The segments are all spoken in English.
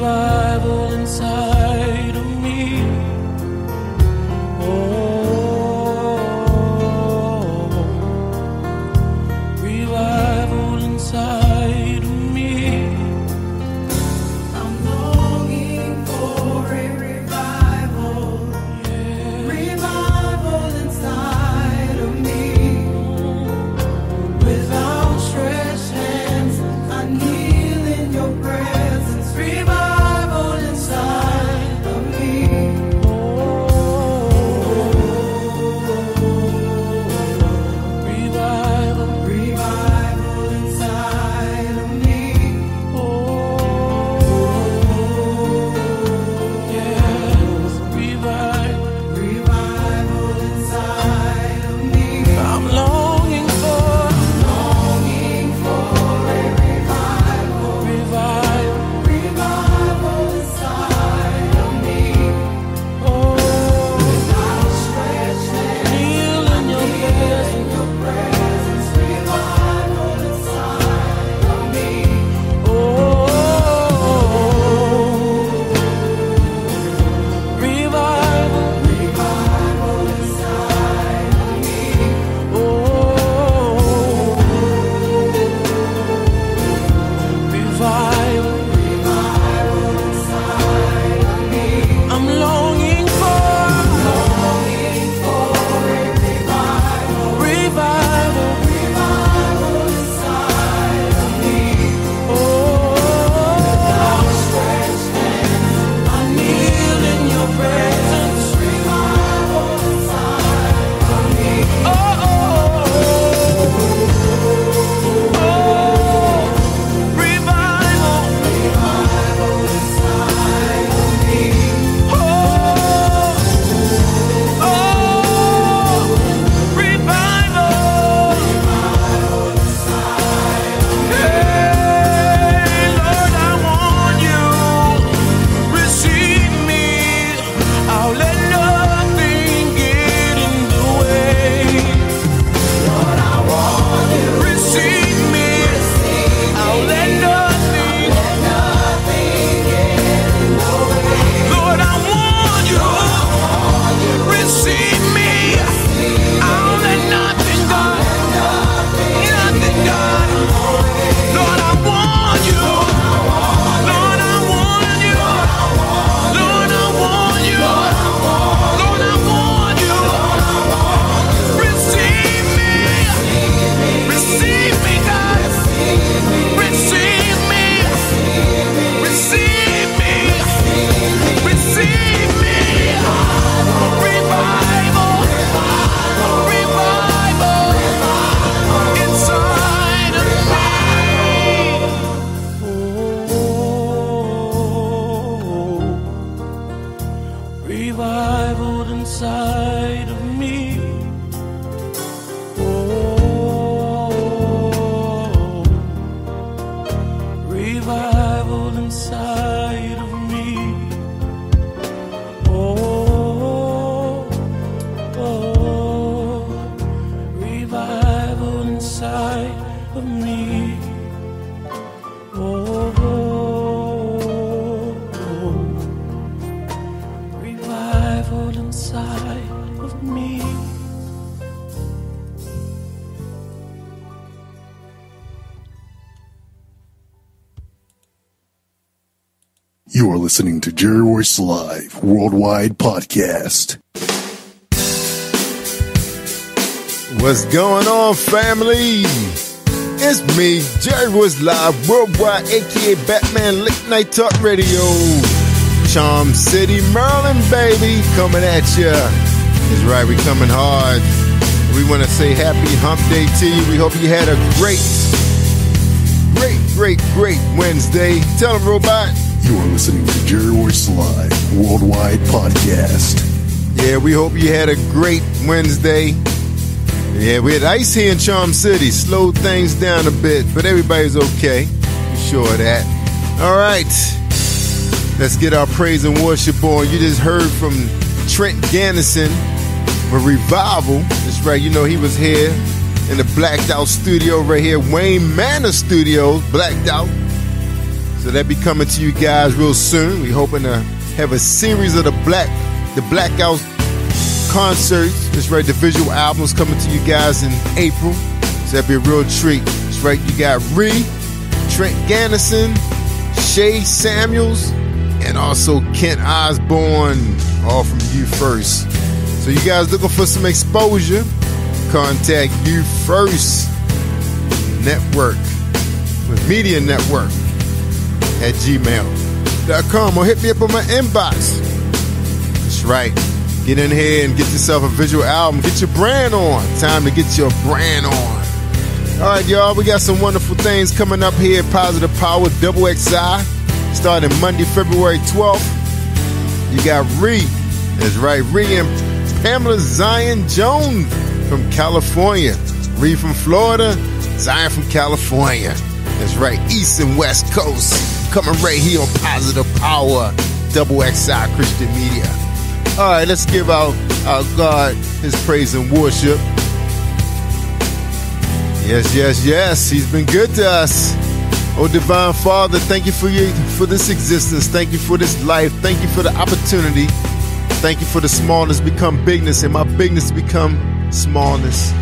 revival inside of me. Oh, revival inside of me. I'm longing for a revival, yeah. Revival inside of me. With outstretched hands, I kneel in your presence. Revival inside of me. Revival inside of me. Yes, revival inside of me. I'm longing for a revival. Revival inside of me. Outstretched hands, kneel in your presence. revival inside of me. Revival inside of me. Revival inside of me. I'm longing for a revival. revival. Revival inside of me. Outstretched hands, I Kneel in your presence. revival inside of me. Revival. Revival inside of me. Revival. Hey, Lord, I want you. Receive me. I'll let nothing get in the way. Lord, I want you. Receive me. I'll let nothing. get in the way. Lord, I want you. Receive me. I'll let nothing go. Nothing go. Lord, I want you. Lord, I want you. Lord, I want you. Lord, I want you. Receive me. Receive me, God. Receive me. Receive me. Receive me. Revival. Revival. Inside of me. Revival inside of me. Revival inside of me. Revival inside of me. Revival inside of me. You are listening to Jerry Royce Live Worldwide Podcast. What's going on, family? It's me, Jerry Royce Live Worldwide, aka Batman Late Night Talk Radio. Charm City, Maryland, baby, coming at ya. That's right, we coming hard. We want to say happy hump day to you. We hope you had a great Wednesday. Tell them, Robot. You are listening to Jerry Royce Live Worldwide Podcast. Yeah, we hope you had a great Wednesday. Yeah, we had ice here in Charm City. Slowed things down a bit, but everybody's okay. Be sure of that. All right. Let's get our praise and worship on. You just heard from Trent Gannison with Revival. That's right. You know, he was here in the Blacked Out studio right here. Wayne Manor Studios, Blacked Out. So that'll be coming to you guys real soon. We're hoping to have a series of the Blackout concerts. That's right, the visual albums coming to you guys in April. So that'll be a real treat. That's right, you got Ree, Trent Gannison, Shay Samuels, and also Kent Osborne, all from You First. So you guys looking for some exposure, contact You First Network with Media Network at gmail.com or hit me up on my inbox. That's right. Get in here and get yourself a visual album. Get your brand on. Time to get your brand on. All right, y'all. We got some wonderful things coming up here at Positive Power XXI. Starting Monday, February 12th. You got Ree. That's right. Ree and Pamela Zion Jones from California. Ree from Florida. Zion from California. That's right. East and West Coast. Coming right here on Positive Power XXI Christian Media. All right, let's give our God his praise and worship. Yes. He's been good to us. Oh, Divine Father, thank you for this existence. Thank you for this life. Thank you for the opportunity. Thank you for the smallness become bigness and my bigness become smallness.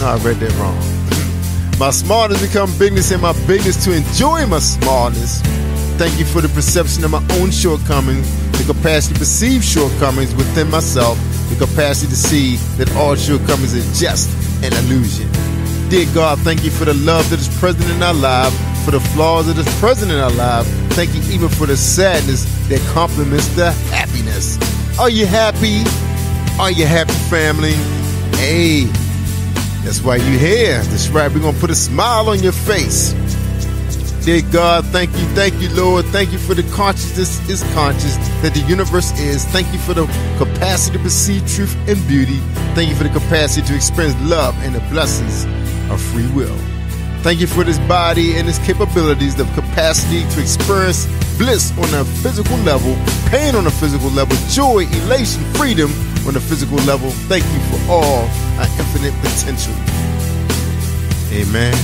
No, I read that wrong. My smallness become bigness and my bigness to enjoy my smallness. Thank you for the perception of my own shortcomings, the capacity to perceive shortcomings within myself, the capacity to see that all shortcomings are just an illusion. Dear God, thank you for the love that is present in our lives, for the flaws that is present in our lives. Thank you even for the sadness that complements the happiness. Are you happy? Are you happy, family? Hey, that's why you're here. That's right, we're going to put a smile on your face. Dear God, thank you, Lord. Thank you for the consciousness is conscious that the universe is. Thank you for the capacity to perceive truth and beauty. Thank you for the capacity to experience love and the blessings of free will. Thank you for this body and its capabilities, the capacity to experience bliss on a physical level, pain on a physical level, joy, elation, freedom on a physical level. Thank you for all our infinite potential. Amen.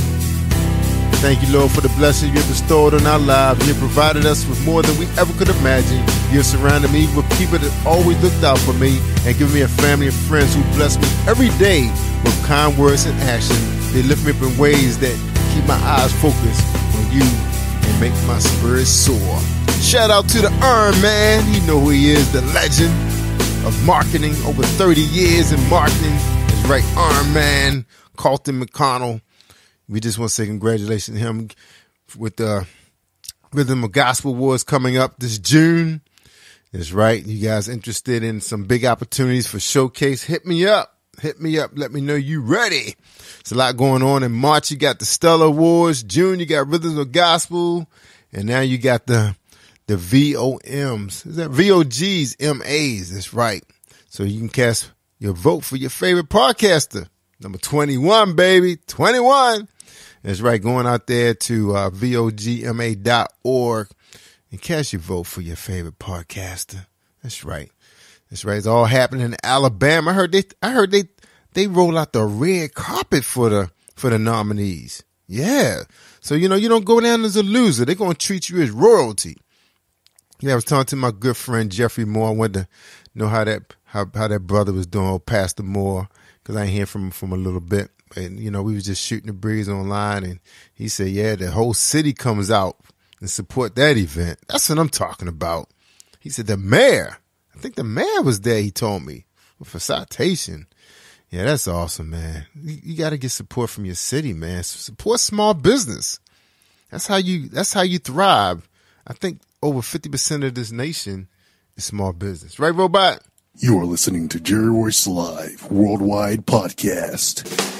Thank you, Lord, for the blessings you have bestowed on our lives. You have provided us with more than we ever could imagine. You have surrounded me with people that always looked out for me and given me a family of friends who bless me every day with kind words and action. They lift me up in ways that keep my eyes focused on you and make my spirit soar. Shout out to the Iron Man. You know who he is, the legend of marketing. Over 30 years in marketing. That's right, Iron Man, Carlton McConnell. We just want to say congratulations to him with the Rhythm of Gospel Awards coming up this June. That's right. You guys interested in some big opportunities for Showcase? Hit me up. Let me know you ready. There's a lot going on. In March, you got the Stellar Awards. June, you got Rhythms of Gospel. And now you got the VOMs. Is that VOGs, MAs? That's right. So you can cast your vote for your favorite podcaster. Number 21, baby. 21. That's right. Going out there to VOGMA.org and cast your vote for your favorite podcaster. That's right. It's all happening in Alabama. I heard they roll out the red carpet for the nominees. Yeah. So, you don't go down as a loser. They're going to treat you as royalty. Yeah, I was talking to my good friend Jeffrey Moore. I wanted to know how that brother was doing, Pastor Moore, because I ain't hear from him for a little bit. And, we was just shooting the breeze online, and he said, yeah, the whole city comes out and support that event. That's what I'm talking about. He said the mayor, I think the mayor was there, he told me, for citation. Yeah, that's awesome, man. You got to get support from your city, man. Support small business. That's how you thrive. I think over 50% of this nation is small business. Right, Robot? You are listening to Jerry Royce Live Worldwide Podcast.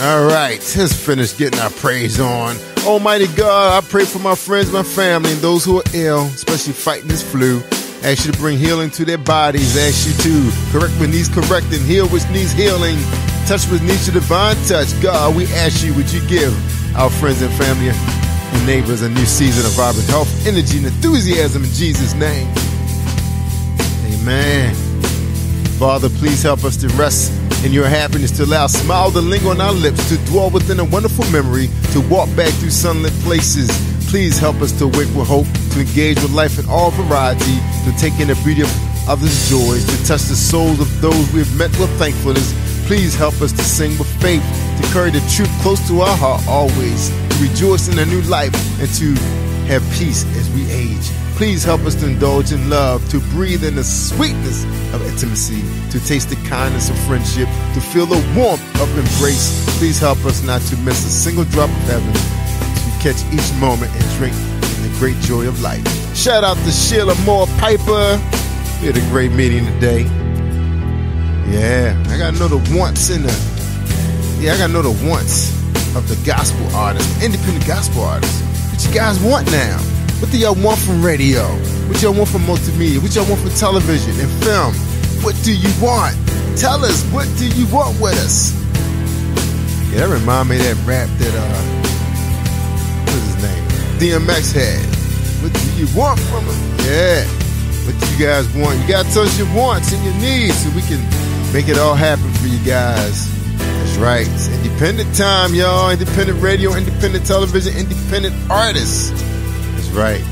All right, let's finish getting our praise on. Almighty God, I pray for my friends, my family, and those who are ill, especially fighting this flu. I ask you to bring healing to their bodies. I ask you to correct what needs correcting, heal what needs healing, touch what needs your divine touch. God, we ask you, would you give our friends and family and neighbors a new season of vibrant health, energy, and enthusiasm in Jesus' name. Amen. Father, please help us to rest in your happiness, to allow a smile to linger on our lips, to dwell within a wonderful memory, to walk back through sunlit places, Please help us to awake with hope, to engage with life in all variety, to take in the beauty of others' joys, to touch the souls of those we have met with thankfulness. Please help us to sing with faith, to carry the truth close to our heart always, to rejoice in a new life, and to have peace as we age. Please help us to indulge in love, to breathe in the sweetness of intimacy, to taste the kindness of friendship, to feel the warmth of embrace. Please help us not to miss a single drop of heaven, to catch each moment and drink in the great joy of life. Shout out to Sheila Moore Piper. We had a great meeting today. Yeah, I gotta know the wants of the gospel artists, independent gospel artists. What you guys want now? What do y'all want from radio? What y'all want from multimedia? What y'all want from television and film? What do you want? Tell us, what do you want with us? Yeah, that remind me of that rap that, what's his name? DMX had. What do you want from us? Yeah. What do you guys want? You gotta tell us your wants and your needs so we can make it all happen for you guys. That's right. It's independent time, y'all. Independent radio, independent television, independent artists. That's right.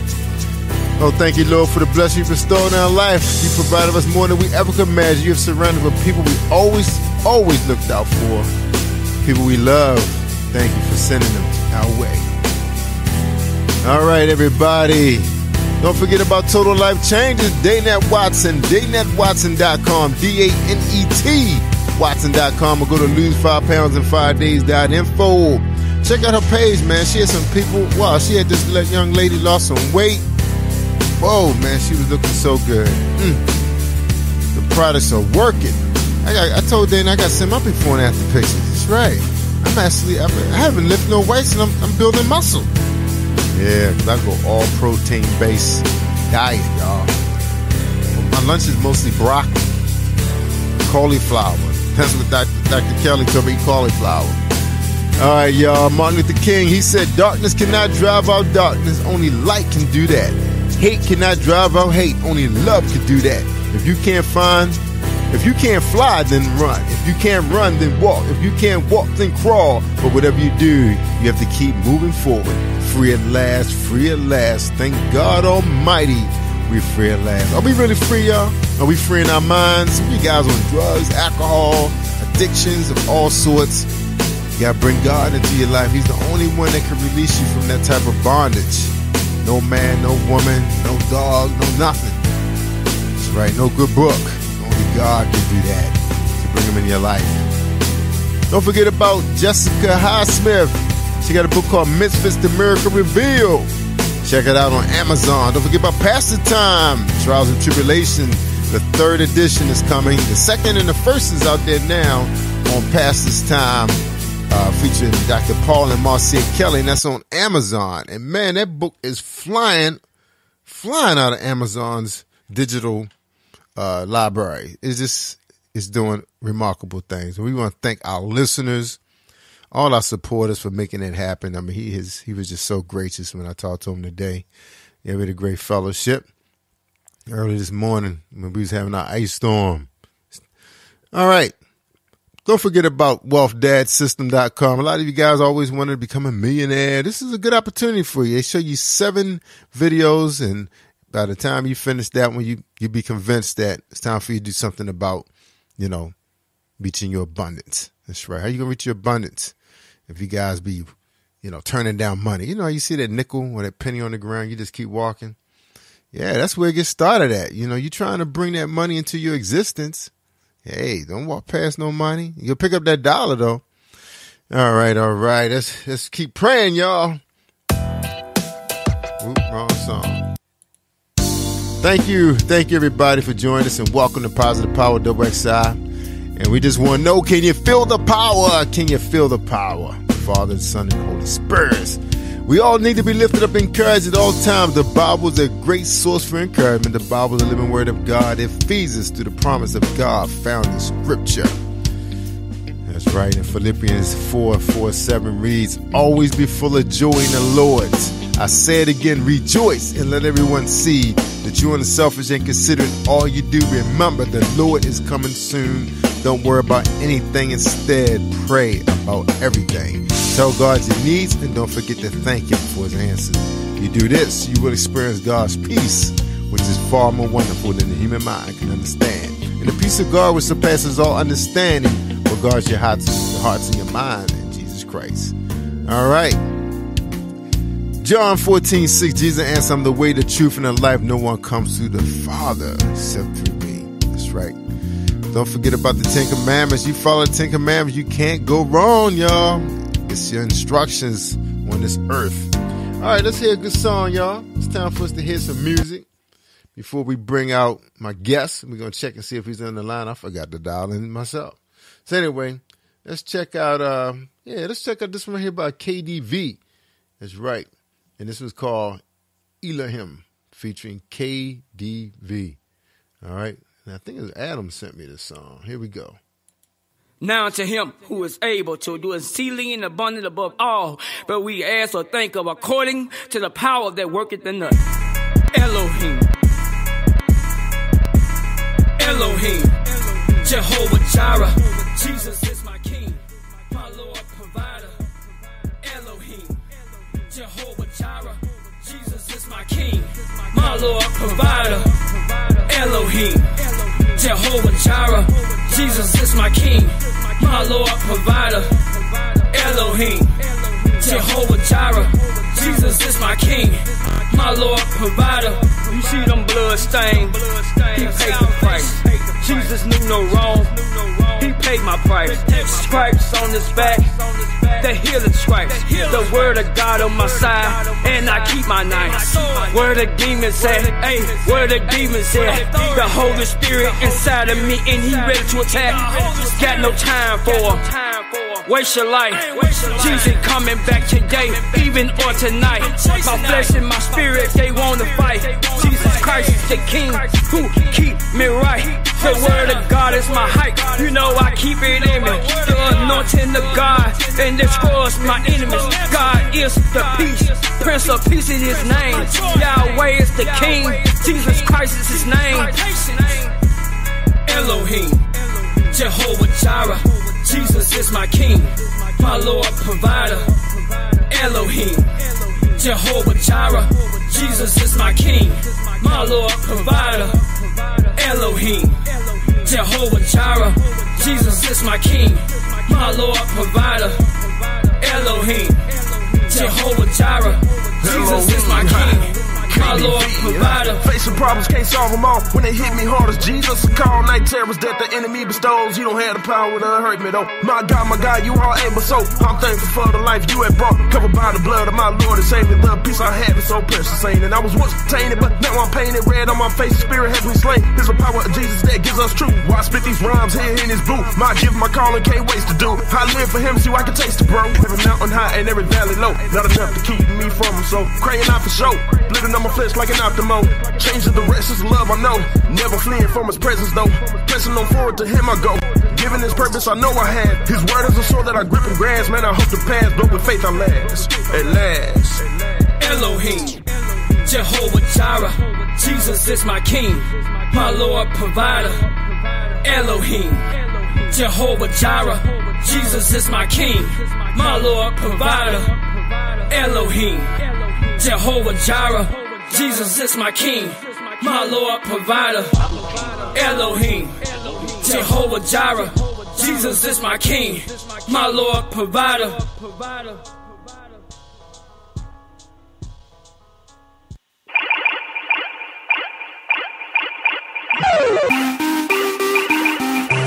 Oh, thank you, Lord, for the blessing you bestowed in our life. You provided us more than we ever could imagine. You have surrounded us with people we always looked out for. People we love. Thank you for sending them our way. All right, everybody. Don't forget about Total Life Changes. Daynette Watson. DaynetteWatson.com. DANET Watson.com. Or go to lose5poundsin5days.info. Check out her page, man. She had some people. Wow, she had this young lady lost some weight. Whoa, man, she was looking so good. The products are working. I told Dana I got to send my before and after pictures. That's right. I haven't lifted no weights and I'm building muscle. Yeah, because I go all protein-based diet, y'all. My lunch is mostly broccoli, cauliflower. That's what Dr. Kelly told me, cauliflower. All right, y'all. Martin Luther King, he said, darkness cannot drive out darkness. Only light can do that. Hate cannot drive out hate. Only love can do that. If you can't fly, then run. If you can't run, then walk. If you can't walk, then crawl. But whatever you do, you have to keep moving forward. Free at last, free at last. Thank God Almighty, we're free at last. Are we really free, y'all? Are we free in our minds? Some of you guys on drugs, alcohol, addictions of all sorts. You gotta bring God into your life. He's the only one that can release you from that type of bondage. No man, no woman, no dog, no nothing. That's right, no good book. Only God can do that to bring him in your life. Don't forget about Jessica Highsmith. She got a book called Misfits, The Miracle Revealed. Check it out on Amazon. Don't forget about Pastor Time, Trials and Tribulation. The 3rd edition is coming. The 2nd and the 1st is out there now on Pastor's Time, featuring Dr. Paul and Marcia Kelly, and that's on Amazon. And man, that book is flying out of Amazon's digital library. It's doing remarkable things. And we want to thank our listeners, all our supporters for making it happen. I mean, he was just so gracious when I talked to him today. Yeah, we had a great fellowship early this morning when we was having our ice storm. All right. Don't forget about WealthDadSystem.com. A lot of you guys always wanted to become a millionaire. This is a good opportunity for you. They show you 7 videos, and by the time you finish that one, you'll be convinced that it's time for you to do something about, reaching your abundance. That's right. How you going to reach your abundance if you guys be, turning down money? You see that nickel or that penny on the ground, you just keep walking. Yeah, that's where it gets started at. You're trying to bring that money into your existence. Hey, don't walk past no money. You'll pick up that dollar, though. All right. Let's keep praying, y'all. Oop, wrong song. Thank you, everybody, for joining us, and welcome to Positive Power WXI. And we just want to know, can you feel the power? Can you feel the power? The Father, the Son, and the Holy Spirit. We all need to be lifted up and encouraged at all times. The Bible is a great source for encouragement. The Bible is the living word of God. It feeds us through the promise of God found in Scripture. That's right. In Philippians 4:7 reads, always be full of joy in the Lord. I say it again, rejoice, and let everyone see that you are unselfish and considering all you do. Remember, the Lord is coming soon. Don't worry about anything. Instead, pray about everything. Tell God your needs and don't forget to thank Him for His answers. If you do this, you will experience God's peace, which is far more wonderful than the human mind can understand. And the peace of God, which surpasses all understanding, will guard your hearts and your mind in Jesus Christ. All right. John 14:6, Jesus answered, I'm the way, the truth, and the life. No one comes to the Father except through me. That's right. Don't forget about the 10 Commandments. You follow the 10 Commandments, you can't go wrong, y'all. It's your instructions on this earth. All right, let's hear a good song, y'all. It's time for us to hear some music. Before we bring out my guest, we're going to check and see if he's on the line. I forgot to dial in myself. So anyway, let's check out this one here by KDV. That's right. And this was called Elohim, featuring KDV. All right. And I think it was Adam sent me this song. Here we go. Now to him who is able to do exceedingly and abundant above all, but we ask or think of according to the power that worketh in us. Elohim. Elohim. Jehovah Jireh. Jesus is my King, my Lord provider. Elohim. Jehovah Jireh. Jesus is my King, my Lord provider. Elohim. Jehovah Jireh. Jesus is my King, my Lord provider. Elohim. Jehovah Jireh. Jesus is my King, my Lord provider. You see them blood stains, He paid the price. Jesus knew no wrong, He paid my price. Stripes on His back, the healing stripes. The word of God on my side, and I keep my nights. Where the demons at? Hey, where the demons at? The Holy Spirit inside of me, and He ready to attack. Got no time for him. Waste your life. Jesus coming back today, even or tonight. My flesh and my spirit, they wanna fight. Jesus Christ is the King who keep me right. The word of God is my hype. You know I keep it in me. The anointing of God and destroys my enemies. God is the peace. Prince of Peace is His name. Yahweh is the King. Jesus Christ is His name. Elohim. Jehovah Jireh. Jesus is my King, my Lord provider. Elohim. Jehovah Jireh. Jesus is my King, my Lord provider. Elohim. Jehovah Jireh. Jesus is my King, my Lord provider. Elohim. Jehovah Jireh. Jesus is my King, my Lord provider. Facing problems, can't solve them all. When they hit me hard as Jesus, a call night terrors that the enemy bestows. You don't have the power to hurt me though. My God, you are able, so I'm thankful for the life you have brought. Covered by the blood of my Lord and Savior. The peace I have is so precious, ain't it? I was once tainted, but now I'm painted red on my face. The Spirit has me slain. It's the power of Jesus that gives us truth. Why I spit these rhymes here in His booth? My gift, my calling, can't waste to do. I live for Him, so I can taste it, bro. Every mountain high and every valley low. Not enough to keep me from Him, so crying out for show. Living on my flesh like an optimo. Changing the rest is love, I know. Never fleeing from His presence, though. Pressing on forward to Him I go. Given His purpose, I know I had. His word is a sword that I grip and grasp. Man, I hope to pass, but with faith I last. At last. Elohim. Jehovah Jireh. Jesus is my King, my Lord provider. Elohim. Jehovah Jireh. Jesus is my King, my Lord provider. Elohim. Jehovah Jireh. Jesus is my King, my Lord provider. Elohim. Jehovah Jireh. Jesus is my King, my Lord provider.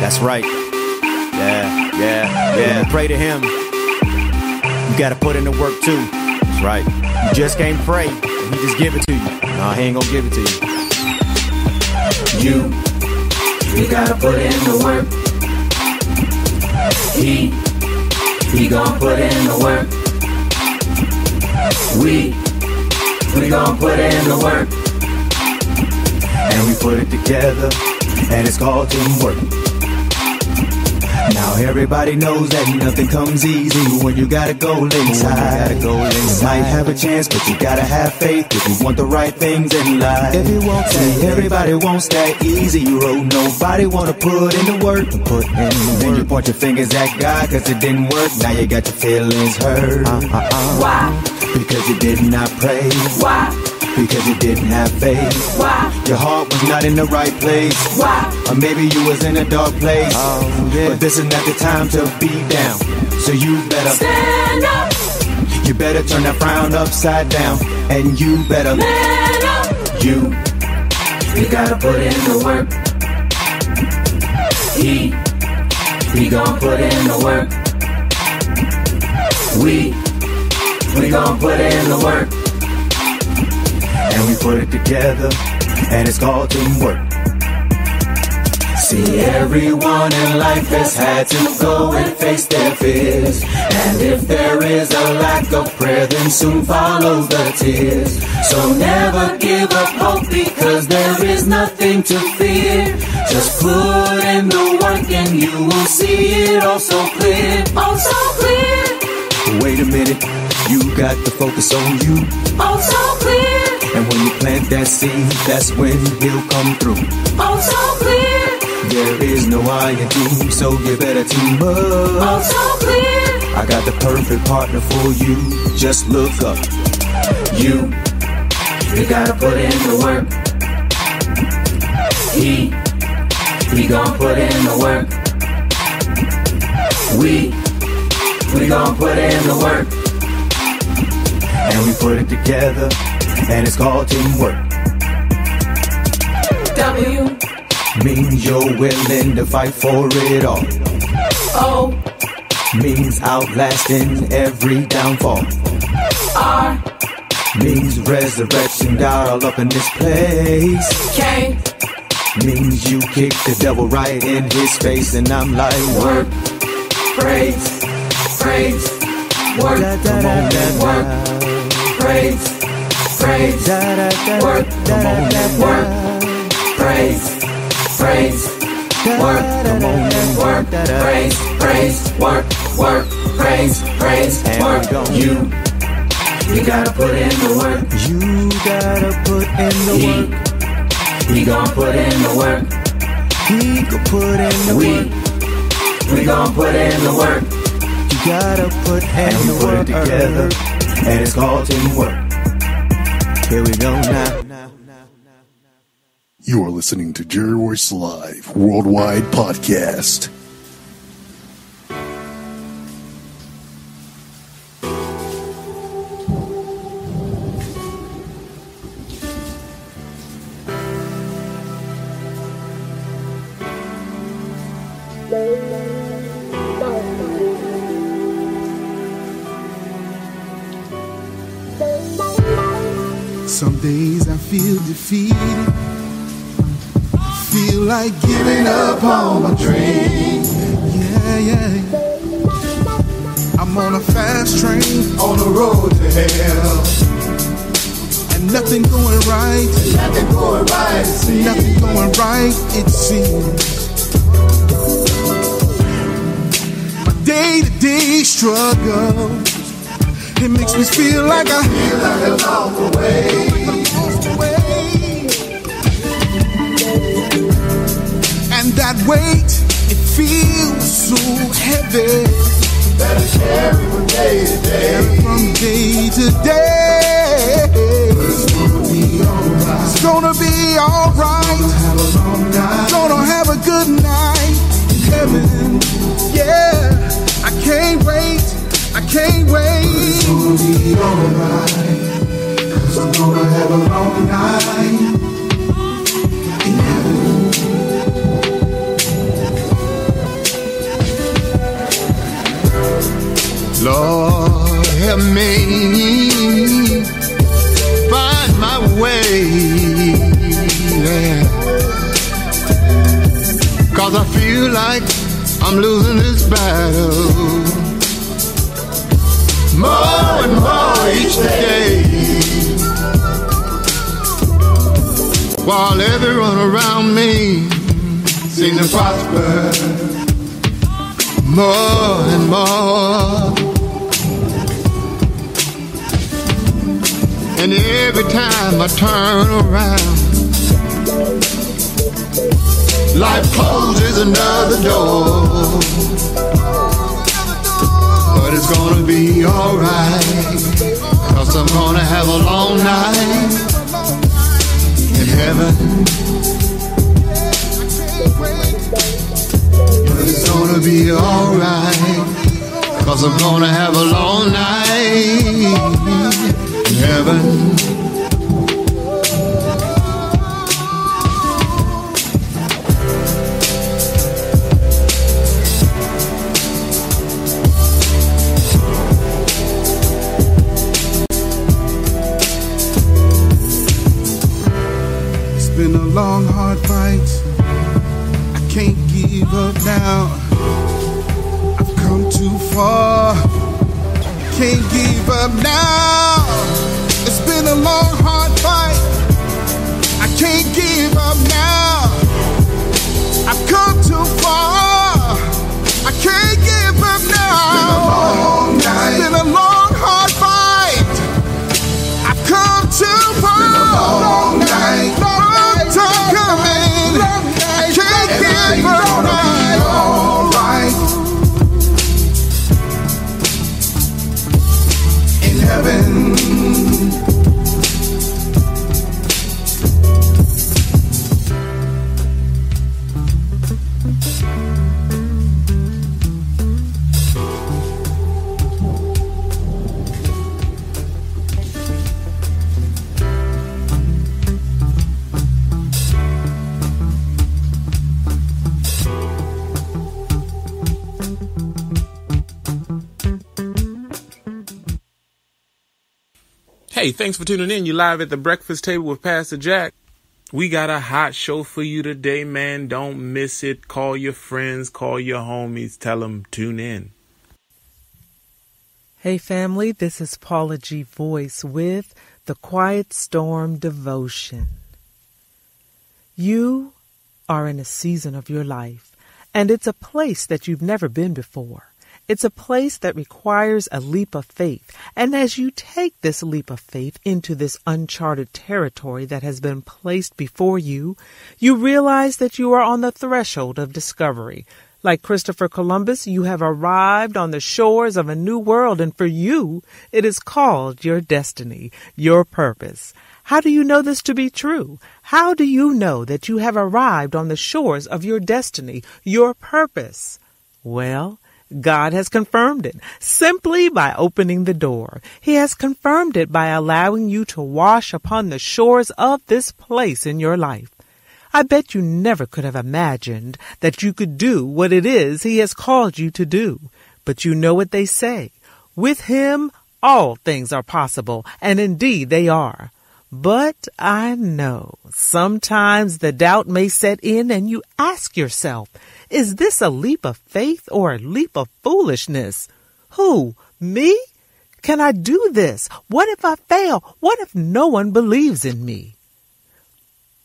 That's right. Yeah. Pray to Him. You gotta put in the work too. That's right. You just can't pray and He just give it to you. No, He ain't gonna give it to you. You gotta put in the work. He gon' put in the work. We gon' put in the work. And we put it together, and it's called teamwork. Now everybody knows that nothing comes easy when you got a goal inside. You might have a chance, but you gotta have faith if you want the right things in life. If you want that, everybody wants that easy road. Nobody wanna put in the work. Then you point your fingers at God 'cause it didn't work. Now you got your feelings hurt. Why? Because you did not pray. Why? Because you didn't have faith. Why? Your heart was not in the right place. Why? Or maybe you was in a dark place. But this is not the time to be down. So you better Stand up. You better turn that frown upside down. And you better Man up. You gotta put in the work. He gon' put in the work. We gon' put in the work. And we put it together, and it's called teamwork. See, everyone in life has had to go and face their fears. And if there is a lack of prayer, then soon follow the tears. So never give up hope, because there is nothing to fear. Just put in the work and you will see it all so clear. Oh, so clear. Wait a minute, you got to focus on you. Oh, so clear. And when you plant that seed, that's when he'll come through. Oh, so clear. There is no I in team, so you better team up. Oh, so clear. I got the perfect partner for you. Just look up. You gotta put in the work. He gon' put in the work. We gon' put in the work. And we put it together, and it's called teamwork. W Means you're willing to fight for it all. O Means outlasting every downfall. R Means resurrection, God all up in this place. K Means you kick the devil right in his face, and I'm like, work, praise, praise, work, come on, work, praise, praise, work, come on, work, praise, praise, work, come on, work, praise, praise, work, work, praise, praise, work. You gotta put in the work. You gotta put in the work. He gon' put in the work. He could put in the work. We gon' put in the work. You gotta put in the work. Put it together, and it's called teamwork. Here we go now. You are listening to Jerry Royce Live Worldwide Podcast. Some days I feel defeated, feel like giving up on my dream. Yeah. I'm on a fast train, on the road to hell, and nothing going right. Nothing going right, it seems. Nothing going right, it seems. My day-to-day struggle, it makes me feel like I lost the way. And that weight, it feels so heavy. Better carry from day to day. From day to day. It's gonna be alright. It's gonna be alright. Gonna have a good night in heaven. Yeah, I can't wait. I can't wait. It's gonna be alright, 'cause I'm gonna have a long night in heaven. Lord, help me find my way, yeah. 'Cause I feel like I'm losing this battle more and more each day, while everyone around me seems to prosper. more and more. And every time I turn around, life closes another door. But it's gonna be alright, 'cause I'm gonna have a long night in heaven. But it's gonna be alright, 'cause I'm gonna have a long night in heaven. Been a long, hard fight. I can't give up now. I've come too far. Can't give up now. It's been a long, hard fight. I can't give up now. I've come too far. I can't give up now. It's been a long, hard fight. I've come too far. It's been a long night. Time coming, I can't give up now. All right. In heaven. Hey, thanks for tuning in. You live at the breakfast table with Pastor Jack. We got a hot show for you today, man. Don't miss it. Call your friends, call your homies, tell them tune in. Hey family, this is Paula G. Voice with the Quiet Storm Devotion. You are in a season of your life, and it's a place that you've never been before. It's a place that requires a leap of faith. And as you take this leap of faith into this uncharted territory that has been placed before you, you realize that you are on the threshold of discovery. Like Christopher Columbus, you have arrived on the shores of a new world, and for you, it is called your destiny, your purpose. How do you know this to be true? How do you know that you have arrived on the shores of your destiny, your purpose? Well, God has confirmed it simply by opening the door. He has confirmed it by allowing you to wash upon the shores of this place in your life. I bet you never could have imagined that you could do what it is He has called you to do. But you know what they say. With Him, all things are possible, and indeed they are. But I know sometimes the doubt may set in and you ask yourself, is this a leap of faith or a leap of foolishness? Who? Me? Can I do this? What if I fail? What if no one believes in me?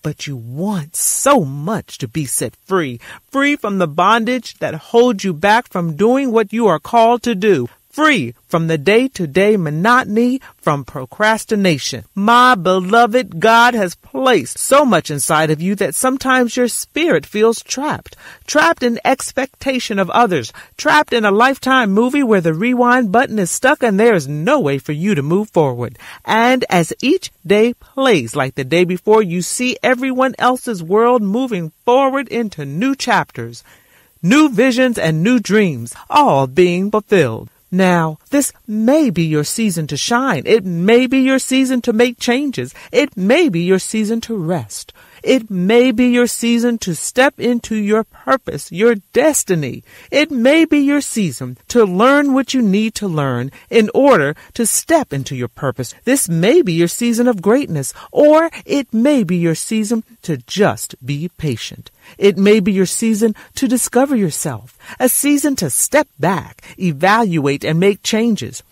But you want so much to be set free, free from the bondage that holds you back from doing what you are called to do. Free from the day-to-day monotony, from procrastination. My beloved, God has placed so much inside of you that sometimes your spirit feels trapped. Trapped in expectation of others. Trapped in a Lifetime movie where the rewind button is stuck and there is no way for you to move forward. And as each day plays like the day before, you see everyone else's world moving forward into new chapters. New visions and new dreams, all being fulfilled. Now, this may be your season to shine. It may be your season to make changes. It may be your season to rest. It may be your season to step into your purpose, your destiny. It may be your season to learn what you need to learn in order to step into your purpose. This may be your season of greatness, or it may be your season to just be patient. It may be your season to discover yourself, a season to step back, evaluate, and make changes.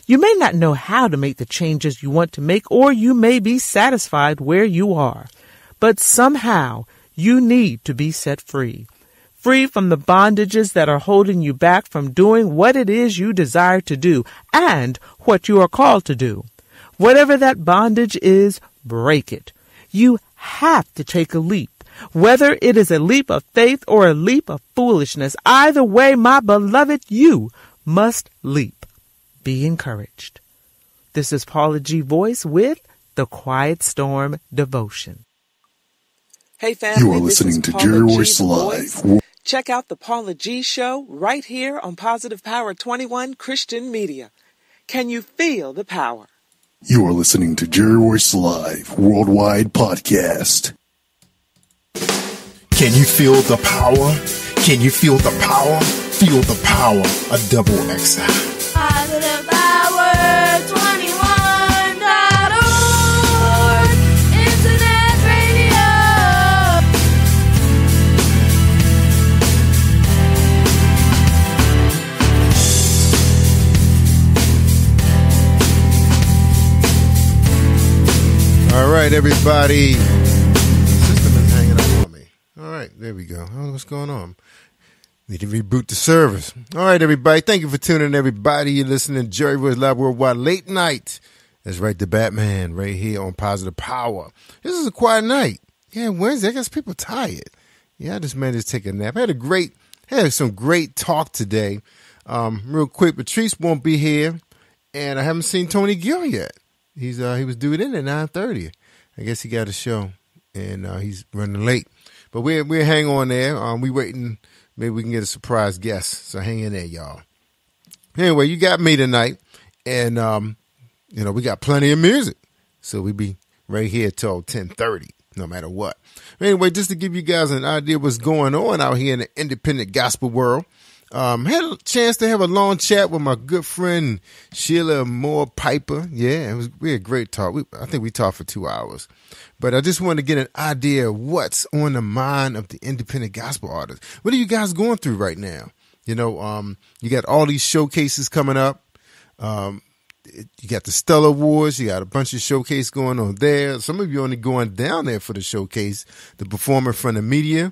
You may not know how to make the changes you want to make, or you may be satisfied where you are. But somehow you need to be set free. free from the bondages that are holding you back from doing what it is you desire to do and what you are called to do. Whatever that bondage is, break it. You have to take a leap. Whether it is a leap of faith or a leap of foolishness, either way, my beloved, you must leap. Be encouraged. This is Paula G. Voice with the Quiet Storm Devotion. Hey family, You are listening to Jerry Royce Live. Check out the Paula G. Show right here on Positive Power 21 Christian Media. Can you feel the power? You are listening to Jerry Royce Live Worldwide Podcast. Can you feel the power? Can you feel the power? Feel the power of Double XI. Positive Power 21.org Internet Radio. All right, everybody. System is hanging up on me. All right, there we go. Oh, what's going on? Need to reboot the service. All right, everybody. Thank you for tuning in, everybody. You're listening to Jerry Royce Live Worldwide Late Night. That's right, the Batman right here on Positive Power. This is a quiet night. Yeah, Wednesday. I guess people tired. Yeah, I just managed to take a nap. I had some great talk today. Real quick, Patrice won't be here, and I haven't seen Tony Gill yet. He was due in at 9:30. I guess he got a show, and he's running late. But we'll hang on there. We waiting. Maybe we can get a surprise guest. So hang in there, y'all. Anyway, you got me tonight, and we got plenty of music, so we be right here till 10:30, no matter what. Anyway, just to give you guys an idea of what's going on out here in the independent gospel world. Had a chance to have a long chat with my good friend Sheila Moore Piper. Yeah, we had a great talk. I think we talked for 2 hours. But I just wanted to get an idea of what's on the mind of the independent gospel artists. What are you guys going through right now? You got all these showcases coming up. You got the Stellar Awards. You got a bunch of showcase going on there. Some of you only going down there for the showcase, the performer from the media.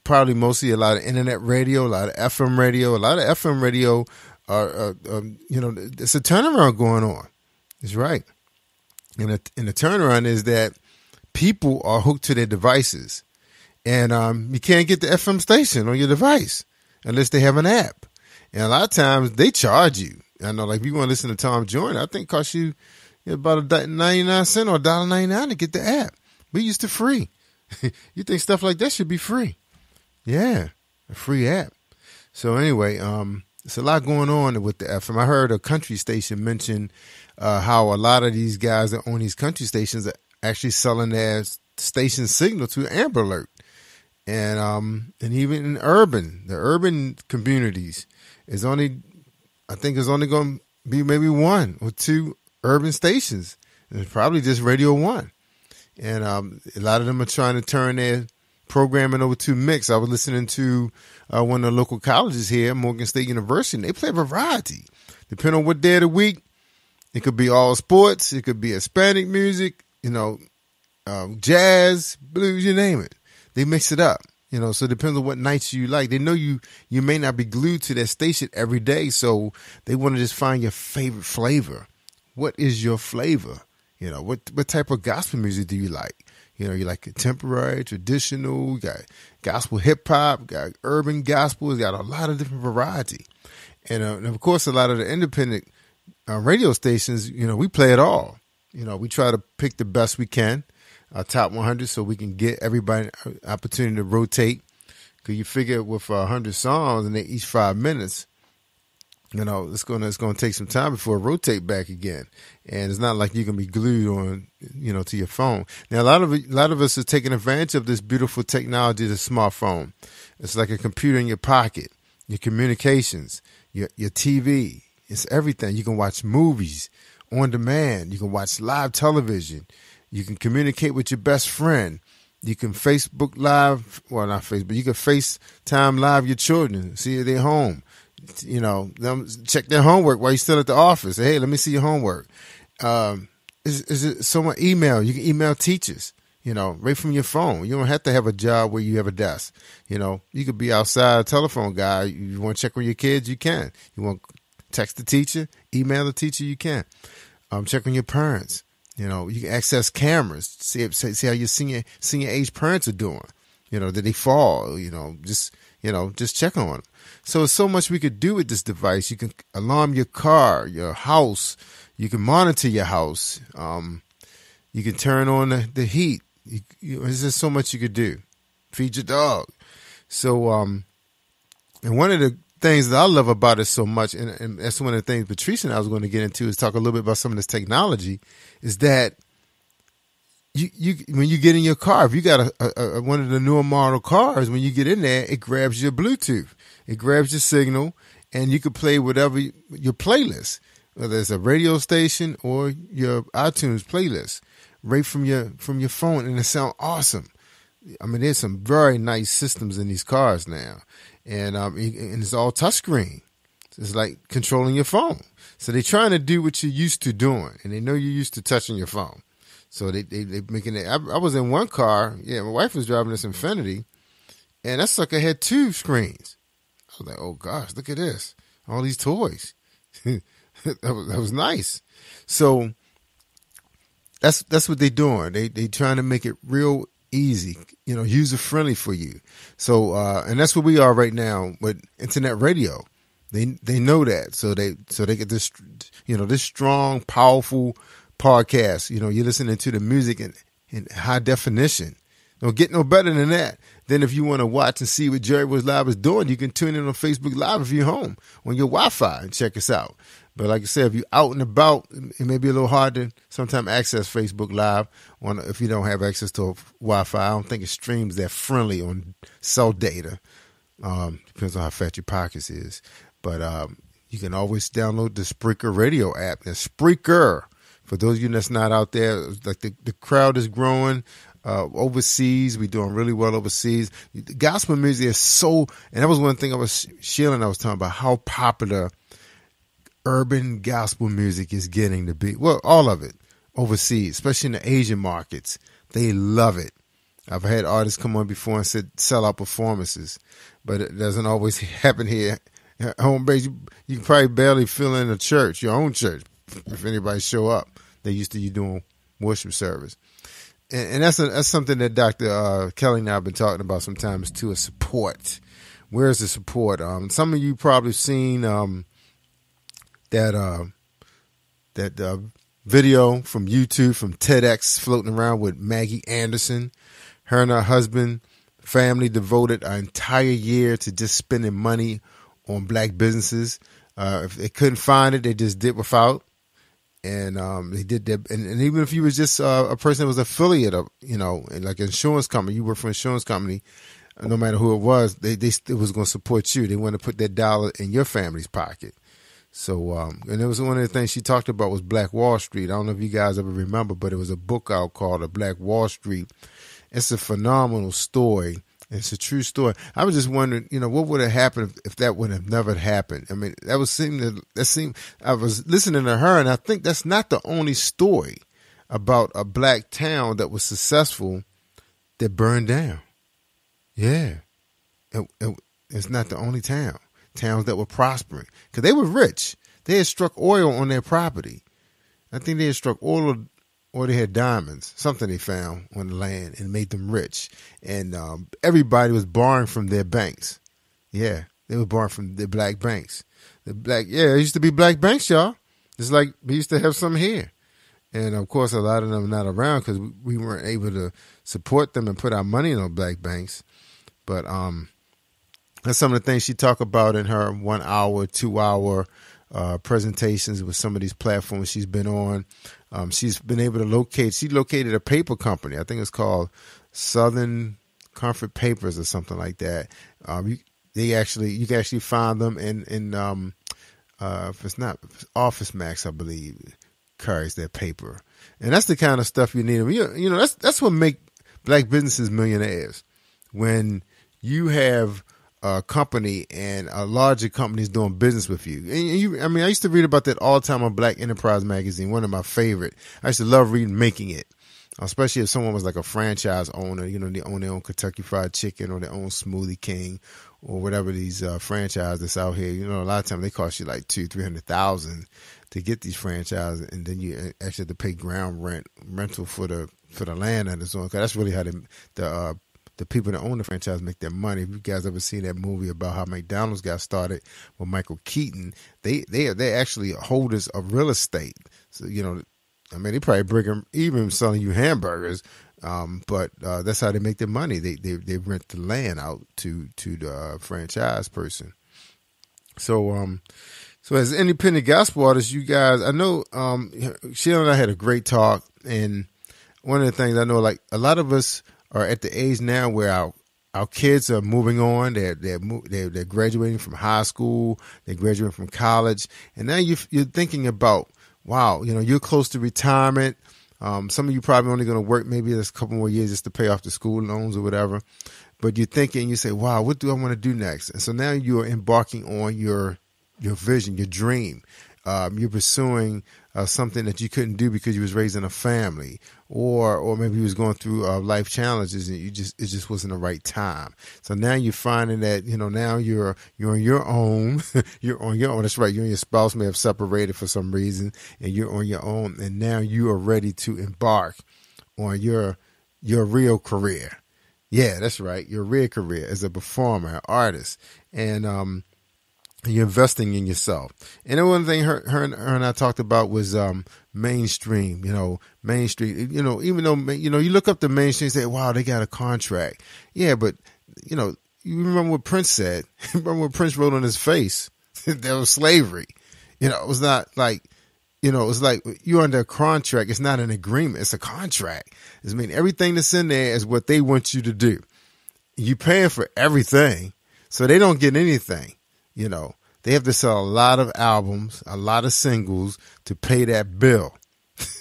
Probably mostly a lot of internet radio, a lot of FM radio. A lot of FM radio it's a turnaround going on. That's right. And the turnaround is that people are hooked to their devices. And you can't get the FM station on your device unless they have an app. And a lot of times they charge you. I know, like if you want to listen to Tom Joyner, I think it costs you about 99 cents or $1.99 to get the app. We used to free. You think stuff like that should be free? Yeah, a free app. So anyway, there's a lot going on with the FM. I heard a country station mention how a lot of these guys that own these country stations are actually selling their station signal to Amber Alert, and even in the urban communities is only going to be maybe 1 or 2 urban stations. And it's probably just Radio 1. And a lot of them are trying to turn their programming over to mix. I was listening to one of the local colleges here, Morgan State University, and they play variety. Depending on what day of the week, it could be all sports, it could be Hispanic music, jazz, blues, you name it. They mix it up, so it depends on what nights you like. They know you may not be glued to that station every day, so they want to just find your favorite flavor. What is your flavor? What type of gospel music do you like? You like contemporary, traditional, you got gospel hip hop, got urban gospel, it's got a lot of different variety. And of course, a lot of the independent radio stations, we play it all. We try to pick the best we can, our top 100, so we can get everybody an opportunity to rotate. Because you figure with 100 songs and they each 5 minutes, it's gonna take some time before it rotate back again, and it's not like you can be glued on, to your phone. Now, a lot of us are taking advantage of this beautiful technology, the smartphone. It's like a computer in your pocket, your communications, your TV. It's everything. You can watch movies on demand. You can watch live television. You can communicate with your best friend. You can Facebook Live, well, not Facebook, you can FaceTime Live your children, see if they're home. Them check their homework while you're still at the office. Say, hey, let me see your homework. Is it someone email? You can email teachers. right from your phone. You don't have to have a job where you have a desk. You could be outside, a telephone guy. You want to check on your kids, you can. You want to text the teacher, email the teacher, you can. Check on your parents. You can access cameras, see how your senior age parents are doing. Did they fall? Just check on them. So there's so much we could do with this device. You can alarm your car, your house. You can monitor your house. You can turn on the heat. There's just so much you could do. Feed your dog. So, and one of the things that I love about it so much, and that's one of the things Patricia and I was going to get into, is talk a little bit about some of this technology, is that you when you get in your car, if you got a one of the newer model cars, when you get in there, it grabs your Bluetooth, it grabs your signal, and you can play whatever your playlist, whether it's a radio station or your iTunes playlist, right from your phone, and it sounds awesome. I mean, there's some very nice systems in these cars now, and it's all touchscreen. It's like controlling your phone. So they're trying to do what you're used to doing, and they know you're used to touching your phone. So they making it. I was in one car. Yeah, my wife was driving this Infiniti, and that sucker had 2 screens. I was like, oh gosh, look at this, all these toys. that was nice. So that's what they're doing. They trying to make it real easy, user friendly for you. So and that's what we are right now with internet radio. They know that, so they get this this strong, powerful podcast. You're listening to the music in high definition. Don't get no better than that. Then if you want to watch and see what Jerry Royce Live is doing, you can tune in on Facebook Live if you're home on your Wi-Fi and check us out. But like I said, if you're out and about, it may be a little hard to sometimes access Facebook Live if you don't have access to Wi-Fi. I don't think it streams that friendly on cell data. Depends on how fat your pockets is. But you can always download the Spreaker radio app. That's Spreaker. For those of you that's not out there, like the crowd is growing overseas. We're doing really well overseas. The gospel music is so, and that was one thing I was talking about, how popular urban gospel music is getting to be. Well, all of it overseas, especially in the Asian markets. They love it. I've had artists come on before and said sell out performances, but it doesn't always happen here. At home base, you can probably barely fill in a church, your own church, if anybody show up. They're used to you doing worship service. And that's something that Dr. Kelly and I have been talking about sometimes too, is support. Where's the support? Some of you probably seen that video from YouTube from TEDx floating around with Maggie Anderson. Her and her husband, family devoted an entire year to just spending money on black businesses. If they couldn't find it, they just did without. And they did that. And even if you was just a person that was affiliate of, like an insurance company, you work for an insurance company, no matter who it was, they still was going to support you. They want to put that dollar in your family's pocket. So, and it was one of the things she talked about was Black Wall Street. I don't know if you guys ever remember, but it was a book out called A Black Wall Street. It's a phenomenal story. It's a true story. I was just wondering, what would have happened if that would have never happened? I mean, I was listening to her, and I think that's not the only story about a black town that was successful that burned down. Yeah. It's not the only town. Towns that were prospering, because they were rich. They had struck oil on their property. I think they had struck oil, or they had diamonds, something they found on the land, and made them rich. And everybody was borrowing from their banks. Yeah, they were borrowing from the black banks. It used to be black banks, y'all. It's like we used to have some here. And, of course, a lot of them are not around because we weren't able to support them and put our money in those black banks. But that's some of the things she talked about in her 1 hour, 2 hour presentations with some of these platforms she's been on. She's been able to she located a paper company. I think it's called Southern Comfort Papers or something like that. You can actually find them in if it's not Office Max, I believe, carries that paper. And that's the kind of stuff you need. That's what make black businesses millionaires. When you have a company and a larger company is doing business with you. And I used to read about that all the time on Black Enterprise magazine, one of my favorite. I used to love reading Making It. especially if someone was like a franchise owner, you know, they own their own Kentucky Fried Chicken or their own Smoothie King or whatever these franchises that's out here. You know, a lot of times they cost you like $200,000-$300,000 to get these franchises, and then you actually have to pay ground rental for the land that it's on. Cause that's really how the people that own the franchise make their money. If you guys ever seen that movie about how McDonald's got started with Michael Keaton, they're actually holders of real estate. So, you know, I mean, they probably bring even selling you hamburgers, but that's how they make their money. They rent the land out to the franchise person. So as independent gospel artists, you guys, I know Sheila and I had a great talk, and one of the things I know, like a lot of us are at the age now where our kids are moving on. They're graduating from high school. They're graduating from college, and now you're thinking about, wow, you know, you're close to retirement. Some of you probably only going to work maybe there's a couple more years just to pay off the school loans or whatever. But you're thinking, you say, wow, what do I want to do next? And so now you're embarking on your vision, your dream. You're pursuing something that you couldn't do because you was raised in a family, or maybe you was going through life challenges and it just wasn't the right time. So now you're finding that, you know, now you're on your own. You're on your own. That's right. You and your spouse may have separated for some reason, and you're on your own. And now you are ready to embark on your real career. Yeah, that's right. Your real career as a performer, an artist, and you're investing in yourself. And then one thing her and I talked about was mainstream. You know, mainstream. You know, even though, you know, you look up the mainstream and say, wow, they got a contract. Yeah, but you know, you remember what Prince said. Remember what Prince wrote on his face? There was slavery. You know, it was not like, you know, it's like you're under a contract. It's not an agreement. It's a contract. I mean, everything that's in there is what they want you to do. You paying for everything, so they don't get anything. You know, they have to sell a lot of albums, a lot of singles to pay that bill.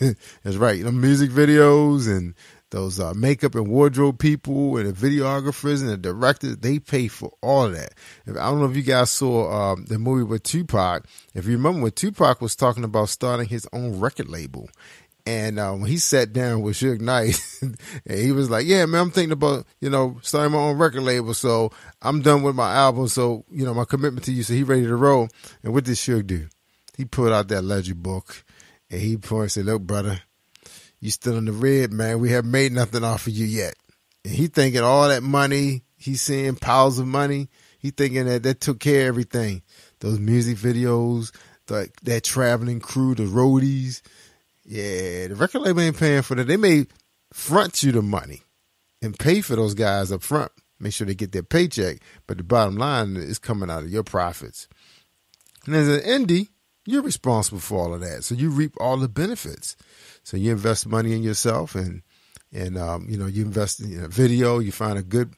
That's right. You know, music videos and those makeup and wardrobe people and the videographers and the directors, they pay for all of that. I don't know if you guys saw the movie with Tupac. If you remember when Tupac was talking about starting his own record label, and when he sat down with Suge Knight, and he was like, yeah, man, I'm thinking about, you know, starting my own record label. So I'm done with my album. So, you know, my commitment to you. So he ready to roll. And what did Suge do? He pulled out that ledger book and he pointed and said, look, brother, you still in the red, man. We haven't made nothing off of you yet. And he thinking all that money, he's seeing piles of money. He thinking that took care of everything. Those music videos, that traveling crew, the roadies. Yeah, the record label ain't paying for that. They may front you the money and pay for those guys up front. Make sure they get their paycheck. But the bottom line is coming out of your profits. And as an indie, you're responsible for all of that. So you reap all the benefits. So you invest money in yourself and you know, you invest in a video, you find a good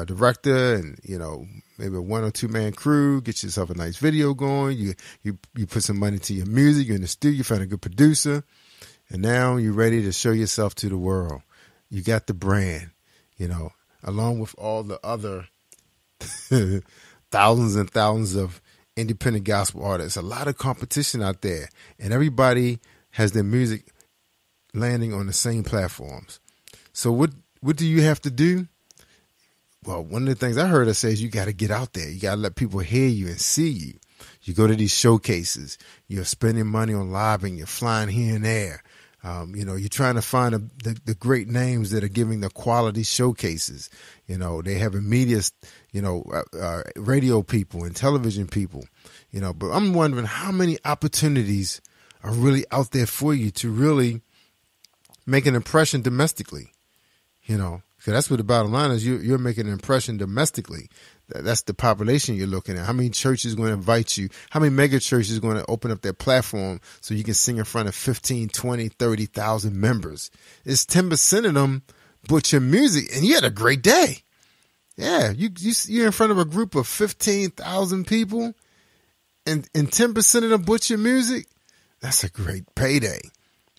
director and, you know, maybe a 1 or 2 man crew, get yourself a nice video going. You put some money to your music. You're in the studio, you find a good producer. And now you're ready to show yourself to the world. You got the brand, you know, along with all the other thousands and thousands of independent gospel artists. A lot of competition out there, and everybody has their music landing on the same platforms. So what do you have to do? Well, one of the things I heard her say is you got to get out there. You got to let people hear you and see you. You go to these showcases. You're spending money on lobbying. You're flying here and there. You know, you're trying to find the great names that are giving the quality showcases. You know, they have media, you know, radio people and television people, you know, but I'm wondering how many opportunities are really out there for you to really make an impression domestically, you know, because that's what the bottom line is. You're making an impression domestically. That's the population you're looking at. How many churches are going to invite you? How many mega churches are going to open up their platform so you can sing in front of 15, 20, 30,000 members? It's 10% of them butcher music, and you had a great day. Yeah, you're in front of a group of 15,000 people, and 10% of them butcher music. That's a great payday.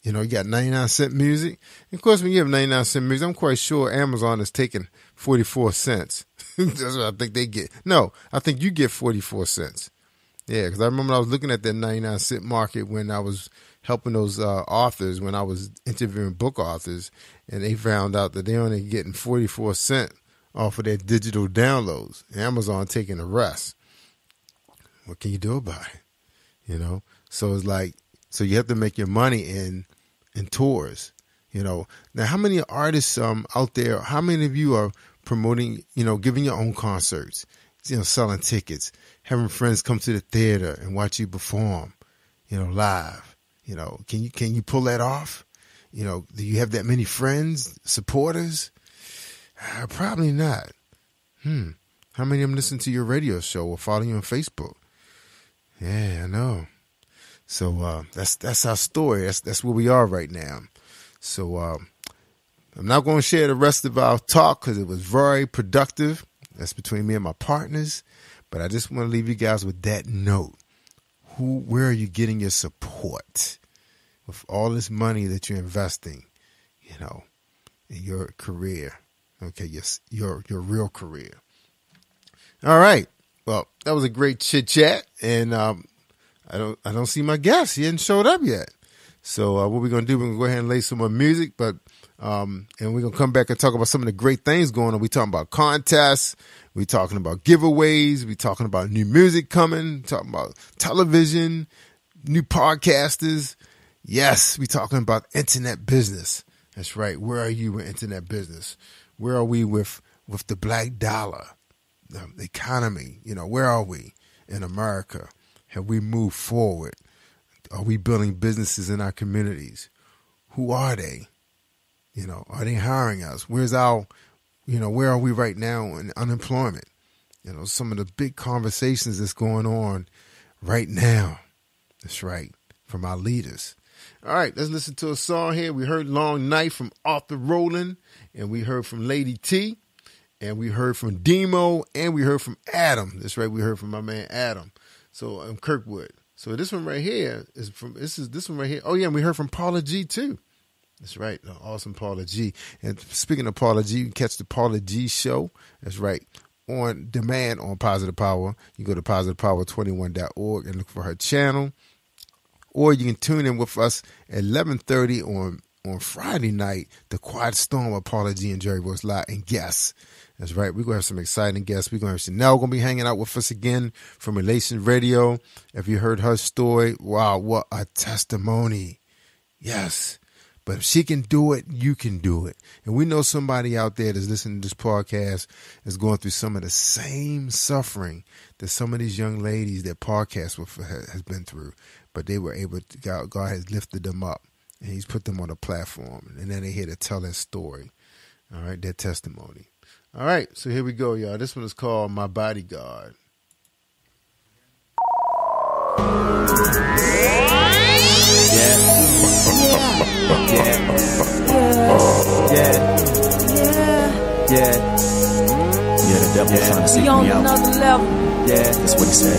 You know, you got 99-cent music. And of course, when you have 99-cent music, I'm quite sure Amazon is taking 44 cents. That's what I think they get. No, I think you get 44 cents. Yeah, because I remember I was looking at that 99-cent market when I was helping those authors when I was interviewing book authors, and they found out that they're only getting 44 cents off of their digital downloads. Amazon taking the rest. What can you do about it? You know, so it's like, so you have to make your money in tours. You know, now how many artists out there? How many of you are promoting? You know, giving your own concerts. You know, selling tickets, having friends come to the theater and watch you perform. You know, live. You know, can you pull that off? You know, do you have that many friends, supporters? Probably not. How many of them listen to your radio show or follow you on Facebook? Yeah, I know. So that's our story. That's where we are right now. So I'm not going to share the rest of our talk because it was very productive. That's between me and my partners. But I just want to leave you guys with that note. Where are you getting your support with all this money that you're investing, you know, in your career? Okay, yes, your real career. All right. Well, that was a great chit chat, and I don't see my guest. He hasn't showed up yet. So what we're gonna do? We're gonna go ahead and lay some more music, but and we're gonna come back and talk about some of the great things going on. We're talking about contests. We're talking about giveaways. We're talking about new music coming. Talking about television, new podcasters. Yes, we're talking about internet business. That's right. Where are you with internet business? Where are we with the black dollar, the economy? You know, where are we in America? Have we moved forward? Are we building businesses in our communities? Who are they? You know, are they hiring us? Where's our, you know, where are we right now in unemployment? You know, some of the big conversations that's going on right now. That's right, from our leaders. All right, let's listen to a song here. We heard Long Night from Arthur Rowland, and we heard from Lady T, and we heard from Demo, and we heard from Adam. That's right, we heard from my man Adam. So Kirkwood. So this one right here is from this one right here. Oh yeah, and we heard from Paula G too. That's right, the awesome Paula G. And speaking of Paula G, you can catch the Paula G show. That's right, on demand on Positive Power. You go to positivepower21.org and look for her channel. Or you can tune in with us at 11:30 on Friday night, the Quiet Storm with Paula G and Jerry Voice Live and guests. That's right. We're going to have some exciting guests. We're going to have Chanel going to be hanging out with us again from Relations Radio. If you heard her story, wow, what a testimony. Yes. But if she can do it, you can do it. And we know somebody out there that's listening to this podcast is going through some of the same suffering that some of these young ladies that podcast with has been through. But they were able to, God has lifted them up and he's put them on a platform. And then they're here to tell their story. All right, their testimony. All right, so here we go, y'all. This one is called My Bodyguard. Yeah, the devil was trying to seek me out. Another level. Yeah, that's what he said.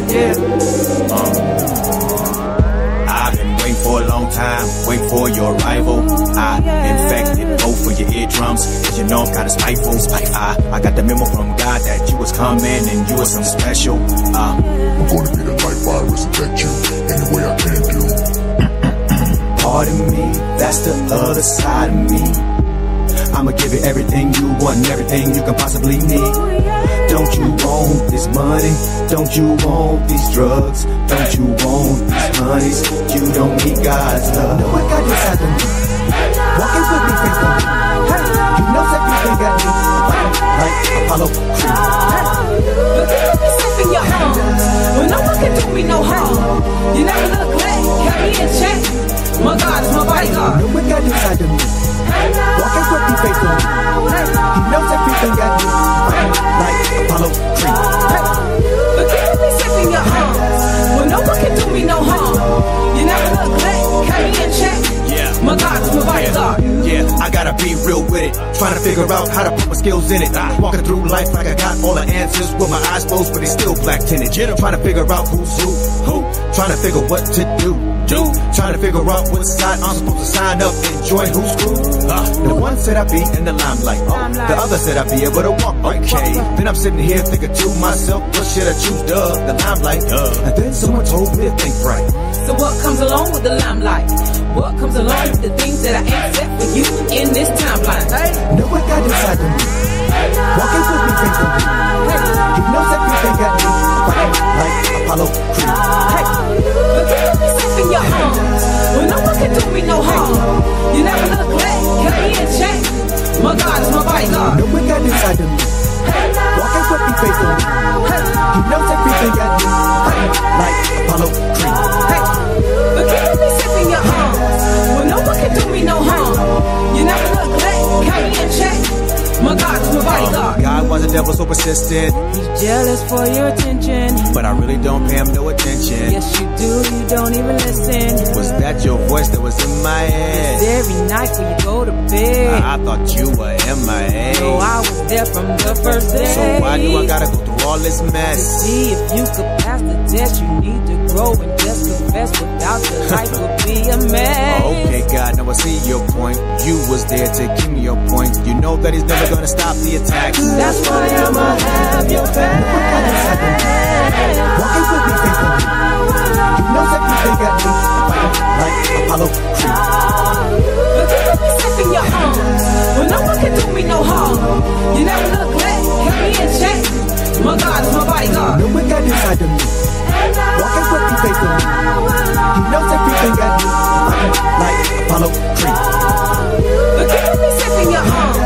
I've been waiting for a long time, waiting for your arrival. I infected both of your eardrums, cause you know I'm kinda spiteful. I got the memo from God that you was coming and you was something special. I'm gonna be the light virus that you any way I can do. Pardon me, that's the other side of me. I'ma give you everything you want and everything you can possibly need. Don't you want this money? Don't you want these drugs? Don't you want these honeys? You don't need God's love. No, I got this out of me. Walking with me, faithful. Hey, you know everything got me. Like Apollo Creed. Look at me safe in your arms. When no one can do me no harm. You never look back, got me in check. My God is my bodyguard. No, I got this out of me. Walking with me, faithful. He knows everything got me. Like Apollo Creed. But keep me safe in your arms. When no one can do me no harm. You never look back, got me in check. My God is my bodyguard. Yeah, I gotta be real with it. Trying to figure out how to put my skills in it. Walking through life like I got all the answers with my eyes closed, but they still black tinted. Trying to figure out who's who. Trying to figure what to do. Trying to figure out what side I'm supposed to sign up and join who's crew. The ones said I'd be in the limelight. The other said I'd be able to walk right. Okay. Then I'm sitting here thinking to myself, what should I choose? The limelight. And then someone told me to think right. So what comes along with the limelight? What comes along with the things that I ain't set for you in this timeline? Know what God inside of me. Walking with me faithfully. He knows everything I need. Like Apollo Creed. Hey, but keep me safe in your arms. When no one can do me no harm. You never look back, kept me in check. My God is my bodyguard. Know what God inside of me. Walking with me faithfully. He knows everything I need. Like Apollo Creed. Hey, but keep me safe in your arms. When no one can do me no harm. You never look back, kept me in check. My God is my bodyguard. God, why the devil so persistent? He's jealous for your attention, but I really don't pay him no attention. Yes, you do, you don't even listen. Was that your voice that was in my head? Yes, every night when you go to bed. I thought you were MIA. No, I was there from the first day. So why do I gotta go through all this mess? To see if you could pass the test, you need to grow and just confess. Without your life would be a mess. Okay, God, now I see your point. You was there to give me your point. You know that he's never gonna stop the attacks. That's why I'ma have your back. Walking with me faithfully. He knows everything I need. Like Apollo Creed. But keep me safe in your arms. When no one can do me no harm. You never look back, kept me in check. My God is my bodyguard. Know what God inside of me. Walking with me faithfully. He knows everything I need. Like Apollo Creed. But keep me safe in your arms.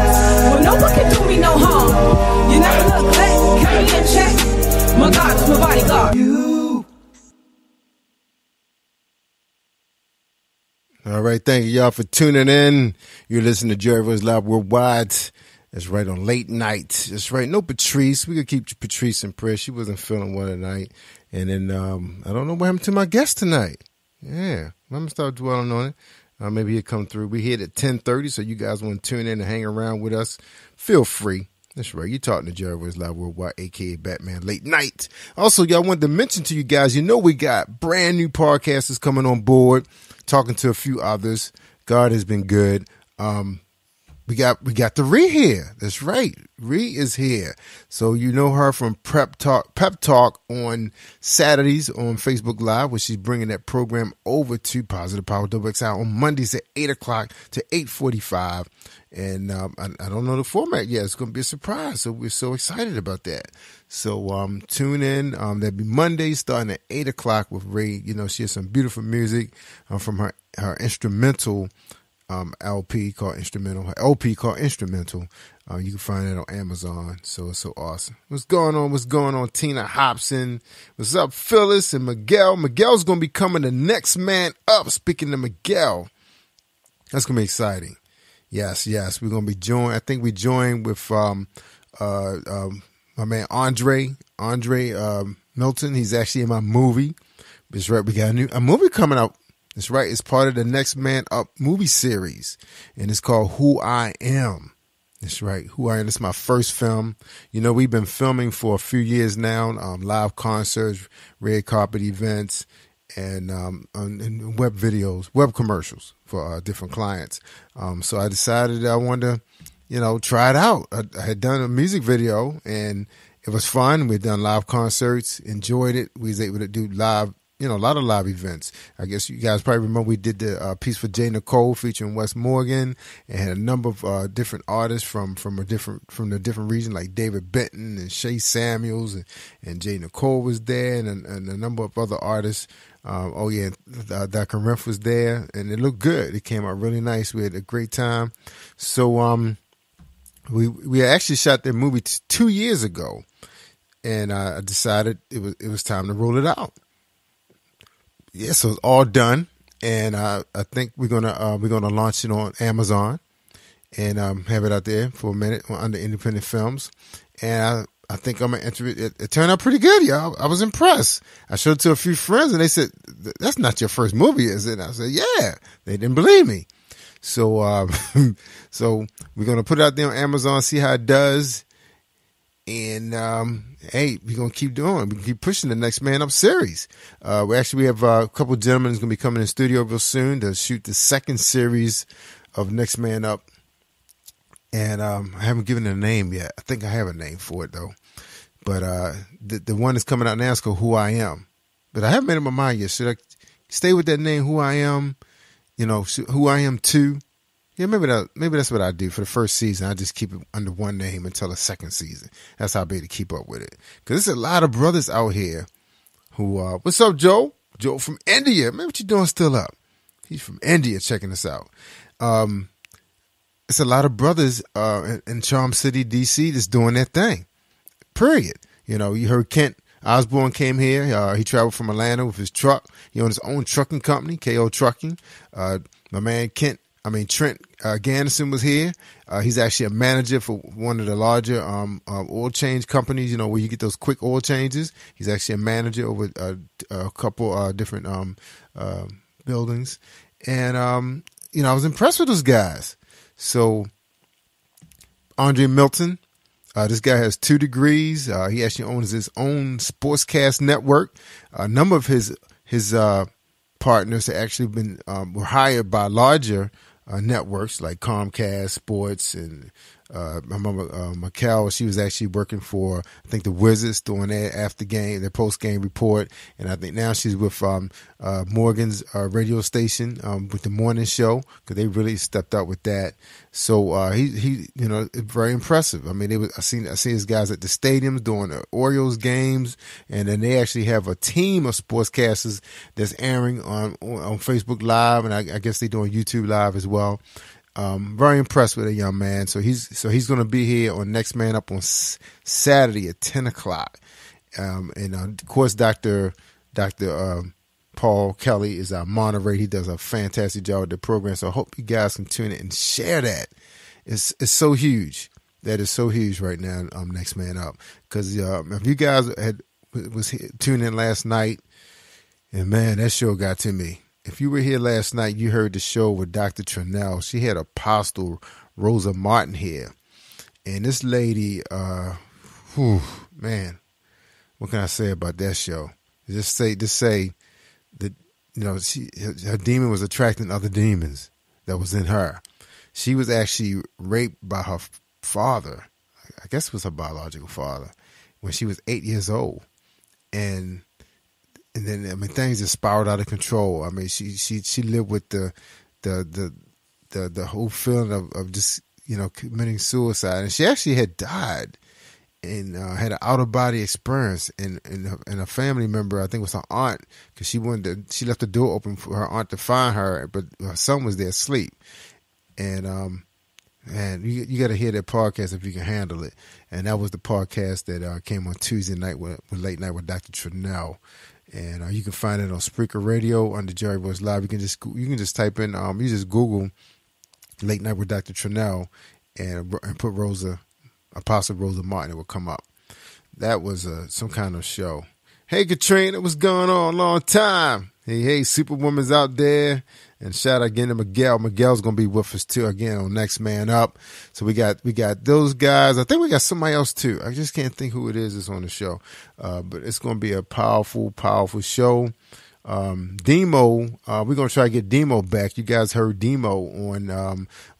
When no one can do me no harm. You never look back, kept me in check. My God is my bodyguard. All right, thank you y'all for tuning in. You're listening to Jerry Royce Live Worldwide. That's right, on late night. That's right, no Patrice. We could keep Patrice in prayer. She wasn't feeling well tonight. And then I don't know what happened to my guest tonight. Yeah, I'm going to start dwelling on it. Maybe he'll come through. We hit at 10:30, so you guys want to tune in and hang around with us, feel free. That's right. You're talking to Jerry Royce Live Worldwide, a.k.a. Batman Late Night. Also, y'all wanted to mention to you guys, you know we got brand new podcasters coming on board, talking to a few others. God has been good. We got the Ree here. That's right. Ree is here. So you know her from Pep Talk on Saturdays on Facebook Live, where she's bringing that program over to Positive Power XXL on Mondays at 8 o'clock to 8:45. And I don't know the format yet. It's going to be a surprise. So we're so excited about that. So tune in. That'll be Mondays starting at 8 o'clock with Ree. You know, she has some beautiful music from her instrumental LP called Instrumental. Her LP called Instrumental. You can find it on Amazon. So it's so awesome. What's going on, Tina Hobson? What's up, Phyllis and Miguel? Miguel's going to be coming the next man up. Speaking to Miguel, that's going to be exciting. Yes. We're going to be joined. I think we joined with my man Andre Milton. He's actually in my movie. That's right. We got a movie coming out. That's right. It's part of the Next Man Up movie series, and it's called Who I Am. That's right. Who I Am. It's my first film. You know, we've been filming for a few years now, live concerts, red carpet events, and web videos, web commercials for different clients. So I decided I wanted to, try it out. I had done a music video, and it was fun. We'd done live concerts, enjoyed it. We was able to do live, a lot of live events. I guess you guys probably remember we did the piece for Jay Nicole featuring Wes Morgan, and had a number of different artists from the different region, like David Benton and Shay Samuels, and Jay Nicole was there, and a number of other artists. Dr. Renf was there, and it looked good. It came out really nice. We had a great time. So we actually shot that movie 2 years ago, and I decided it was time to roll it out. Yeah, so it's all done, and I think we're gonna launch it on Amazon, and have it out there for a minute under Independent Films, and I think I'm gonna enter it. It turned out pretty good, y'all. I was impressed. I showed it to a few friends, and they said, "That's not your first movie, is it?" And I said, "Yeah." They didn't believe me, so so we're gonna put it out there on Amazon, see how it does. And, hey, we're going to keep doing. We can keep pushing the Next Man Up series. We have a couple of gentlemen who's going to be coming in the studio real soon to shoot the second series of Next Man Up. And I haven't given it a name yet. I think I have a name for it though. But the one that's coming out now is called Who I Am. But I haven't made up my mind yet. Should I stay with that name, Who I Am? Who I Am 2? Yeah, maybe that's what I do for the first season. I just keep it under one name until the second season. That's how I be able to keep up with it. Because there's a lot of brothers out here who, what's up, Joe? Joe from India. Man, what you doing still up? He's from India checking us out. It's a lot of brothers in Charm City, D.C. that's doing their thing. Period. You heard Kent Osborne came here. He traveled from Atlanta with his truck. He owns his own trucking company, KO Trucking. My man Trent Ganderson was here. He's actually a manager for one of the larger oil change companies, where you get those quick oil changes. He's actually a manager over a couple different buildings. And, I was impressed with those guys. So Andre Milton, this guy has 2 degrees. He actually owns his own sportscast network. A number of his partners have actually been were hired by larger networks like Comcast Sports, and I remember Mikal, she was actually working for, I think, the Wizards, doing their their post-game report, and I think now she's with Morgan's radio station with the morning show, because they really stepped up with that. So he very impressive. I mean, I seen his guys at the stadiums doing the Orioles games, and then they actually have a team of sportscasters that's airing on Facebook Live, and I guess they're doing YouTube Live as well. Very impressed with a young man. So he's going to be here on Next Man Up on Saturday at 10 o'clock. And of course, Dr. Paul Kelly is our moderator. He does a fantastic job with the program. So I hope you guys can tune in and share that. It's so huge. That is so huge right now. Next Man Up, because if you guys was tuning in last night, and man, that show got to me. If you were here last night, you heard the show with Dr. Trinnell. She had Apostle Rosa Martin here. And this lady, man, what can I say about that show? Just say that, her demon was attracting other demons that was in her. She was actually raped by her father. I guess it was her biological father, when she was 8 years old. And then, things just spiraled out of control. I mean, she lived with the whole feeling of just, committing suicide. And she actually had died and had an out-of-body experience. And a family member, I think it was her aunt, because she left the door open for her aunt to find her, but her son was there asleep. And, you got to hear that podcast if you can handle it. And that was the podcast that came on Tuesday night with Late Night with Dr. Trinnell. And you can find it on Spreaker Radio under Jerry Voice Live. You can just type in, you just Google Late Night with Dr. Trinnell and put Apostle Rosa Martin. It will come up. That was some kind of show. Hey, Katrina, what's going on? Long time. Hey, Superwoman's out there. And shout out again to Miguel. Miguel's going to be with us too again on Next Man Up. So we got those guys. I think we got somebody else too. I just can't think who it is that's on the show. But it's going to be a powerful, powerful show. Demo, we're going to try to get Demo back. You guys heard Demo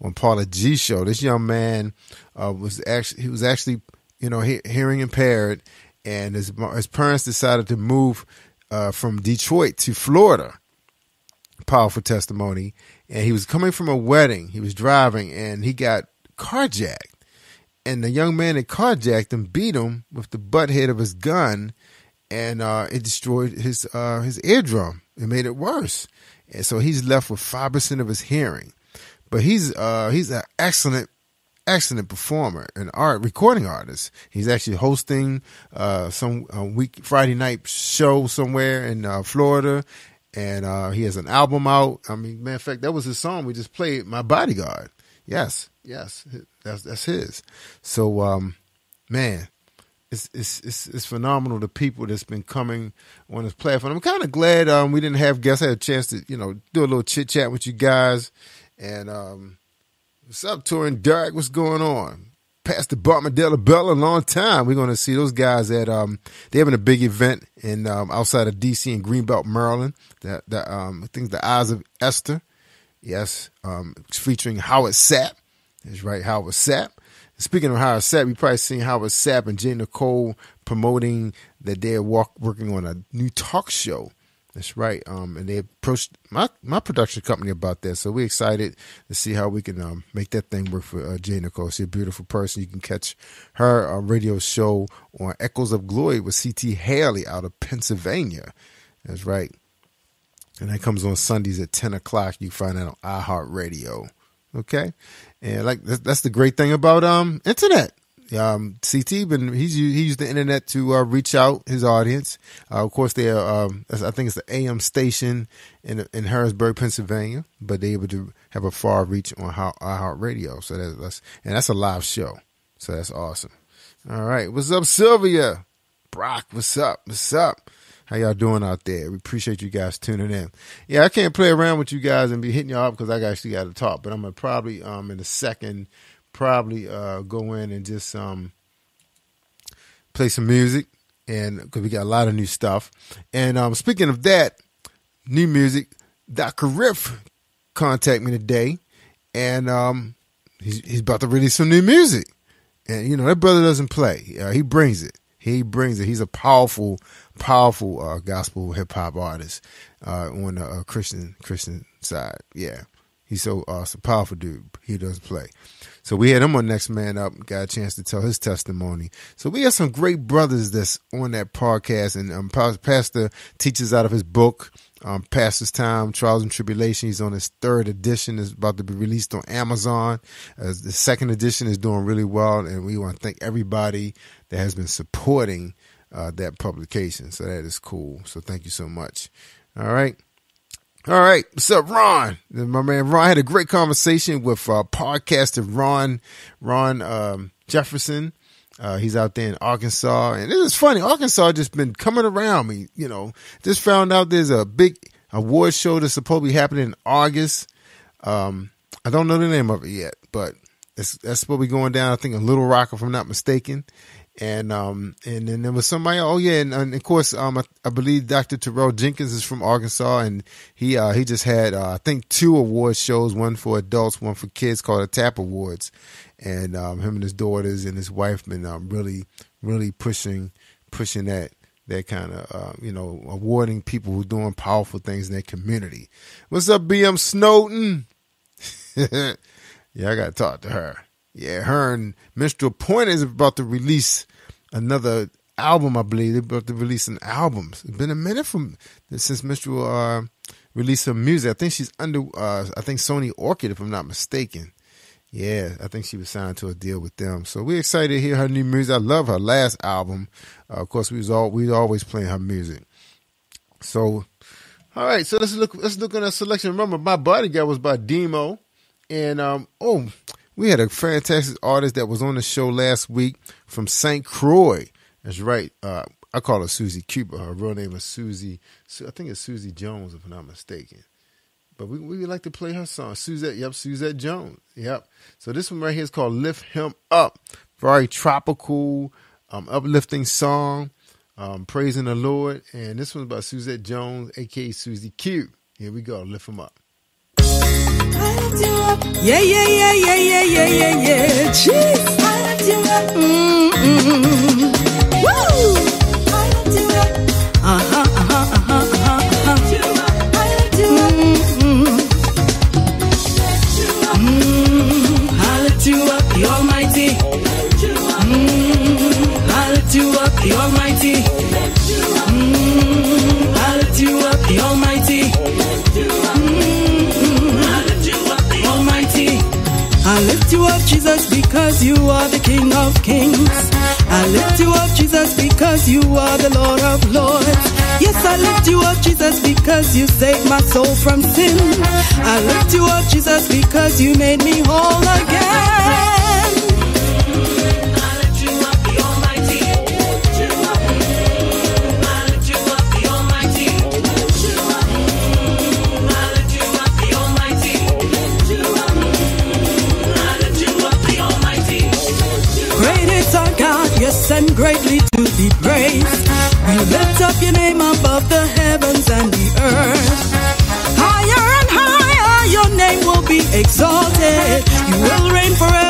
on Paula G show. This young man was actually hearing impaired, and his parents decided to move from Detroit to Florida. Powerful testimony. And he was coming from a wedding. He was driving and he got carjacked. And the young man that carjacked him beat him with the butt head of his gun, and it destroyed his eardrum. It made it worse. And so he's left with 5% of his hearing. But he's an excellent performer, an recording artist. He's actually hosting some Friday night show somewhere in Florida. And he has an album out. I mean, matter of fact, that was his song we just played, My Bodyguard. Yes, that's his. So, man, it's phenomenal, the people that's been coming on this platform. I'm kind of glad we didn't have guests. I had a chance to, do a little chit chat with you guys. And what's up, Torin Derek? What's going on? Pastor Bart Mandela Bell, a long time. We're going to see those guys at they're having a big event in outside of DC in Greenbelt, Maryland. I think the Eyes of Esther, yes, featuring Howard Sapp. That's right, Howard Sapp. Speaking of Howard Sapp, you've probably seen Howard Sapp and J. Nicole promoting that they're working on a new talk show. That's right. And they approached my production company about that. So we're excited to see how we can make that thing work for J. Nicole. She's a beautiful person. You can catch her radio show on Echoes of Glory with C.T. Haley out of Pennsylvania. That's right. And that comes on Sundays at 10 o'clock. You find that on iHeartRadio. Okay. And like that's the great thing about internet. CT he used the internet to reach out his audience. Of course, I think it's the AM station in Harrisburg, Pennsylvania, but they're able to have a far reach on iHeartRadio. So that's a live show. So that's awesome. All right, what's up, Sylvia? Brock, what's up? What's up? How y'all doing out there? We appreciate you guys tuning in. Yeah, I can't play around with you guys and be hitting y'all up because I actually got to talk. But I'm gonna probably in a second. Go in and just play some music, and because we got a lot of new stuff. And speaking of that, new music, Dr. Riff contacted me today, and he's about to release some new music. And you know that brother doesn't play; he brings it. He brings it. He's a powerful gospel hip hop artist on the Christian side. Yeah, he's so awesome, powerful dude. He doesn't play. So we had him on Next Man Up, got a chance to tell his testimony. So we got some great brothers that's on that podcast. And Pastor teaches out of his book, Pastor's Time, Trials and Tribulation. He's on his 3rd edition. It's about to be released on Amazon. The 2nd edition is doing really well. And we want to thank everybody that has been supporting that publication. So that is cool. So thank you so much. All right. What's up, Ron? My man Ron had a great conversation with podcaster Ron Jefferson. He's out there in Arkansas, and it is funny. Arkansas just been coming around me. You know, just found out there's a big award show that's supposed to be happening in August. I don't know the name of it yet, but that's supposed to be going down. I think in Little Rock, if I'm not mistaken. And then there was somebody. Oh yeah, and of course, I believe Dr. Terrell Jenkins is from Arkansas, and he just had I think 2 award shows, one for adults, one for kids, called the TAP Awards, and him and his daughters and his wife been really pushing that kind of awarding people who are doing powerful things in their community. What's up, BM Snowden? Yeah, I gotta talk to her. Yeah, her and Minstrel Point is about to release another album, I believe. They're about to release some albums. It's been a minute since Minstrel released some music. I think she's under, Sony Orchid, if I'm not mistaken. Yeah, I think she was signed to a deal with them. So we're excited to hear her new music. I love her last album. Of course, we always playing her music. So, all right, so let's look at that selection. Remember, My Bodyguard was by Demo. And, we had a fantastic artist that was on the show last week from St. Croix. That's right. I call her Susie Cooper. Her real name is Susie. I think it's Susie Jones, if I'm not mistaken. But we would like to play her song. Suzette Jones. Yep. So this one right here is called Lift Him Up. Very tropical, uplifting song, praising the Lord. And this one's by Suzette Jones, a.k.a. Susie Q. Here we go. Lift Him Up. Yeah. Jeez. I lift you up. Woo. I lift you up. I lift you up, the Almighty. I lift you up, the Almighty. I lift you up, the Almighty. I lift you up, Jesus, because you are the King of Kings. I lift you up, Jesus, because you are the Lord of Lords. Yes, I lift you up, Jesus, because you saved my soul from sin. I lift you up, Jesus, because you made me whole again. Yes, and greatly to be praised. We lift up your name above the heavens and the earth. Higher and higher, your name will be exalted. You will reign forever.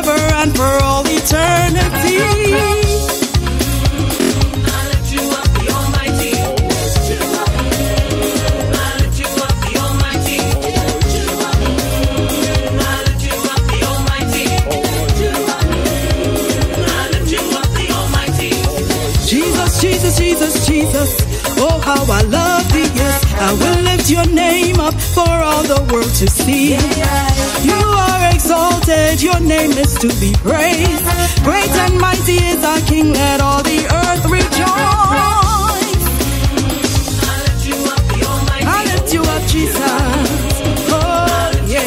lift your name up for all the world to see. You are exalted, your name is to be praised. Great and mighty is our King, let all the earth rejoice. I lift you up, Jesus. Oh, yeah.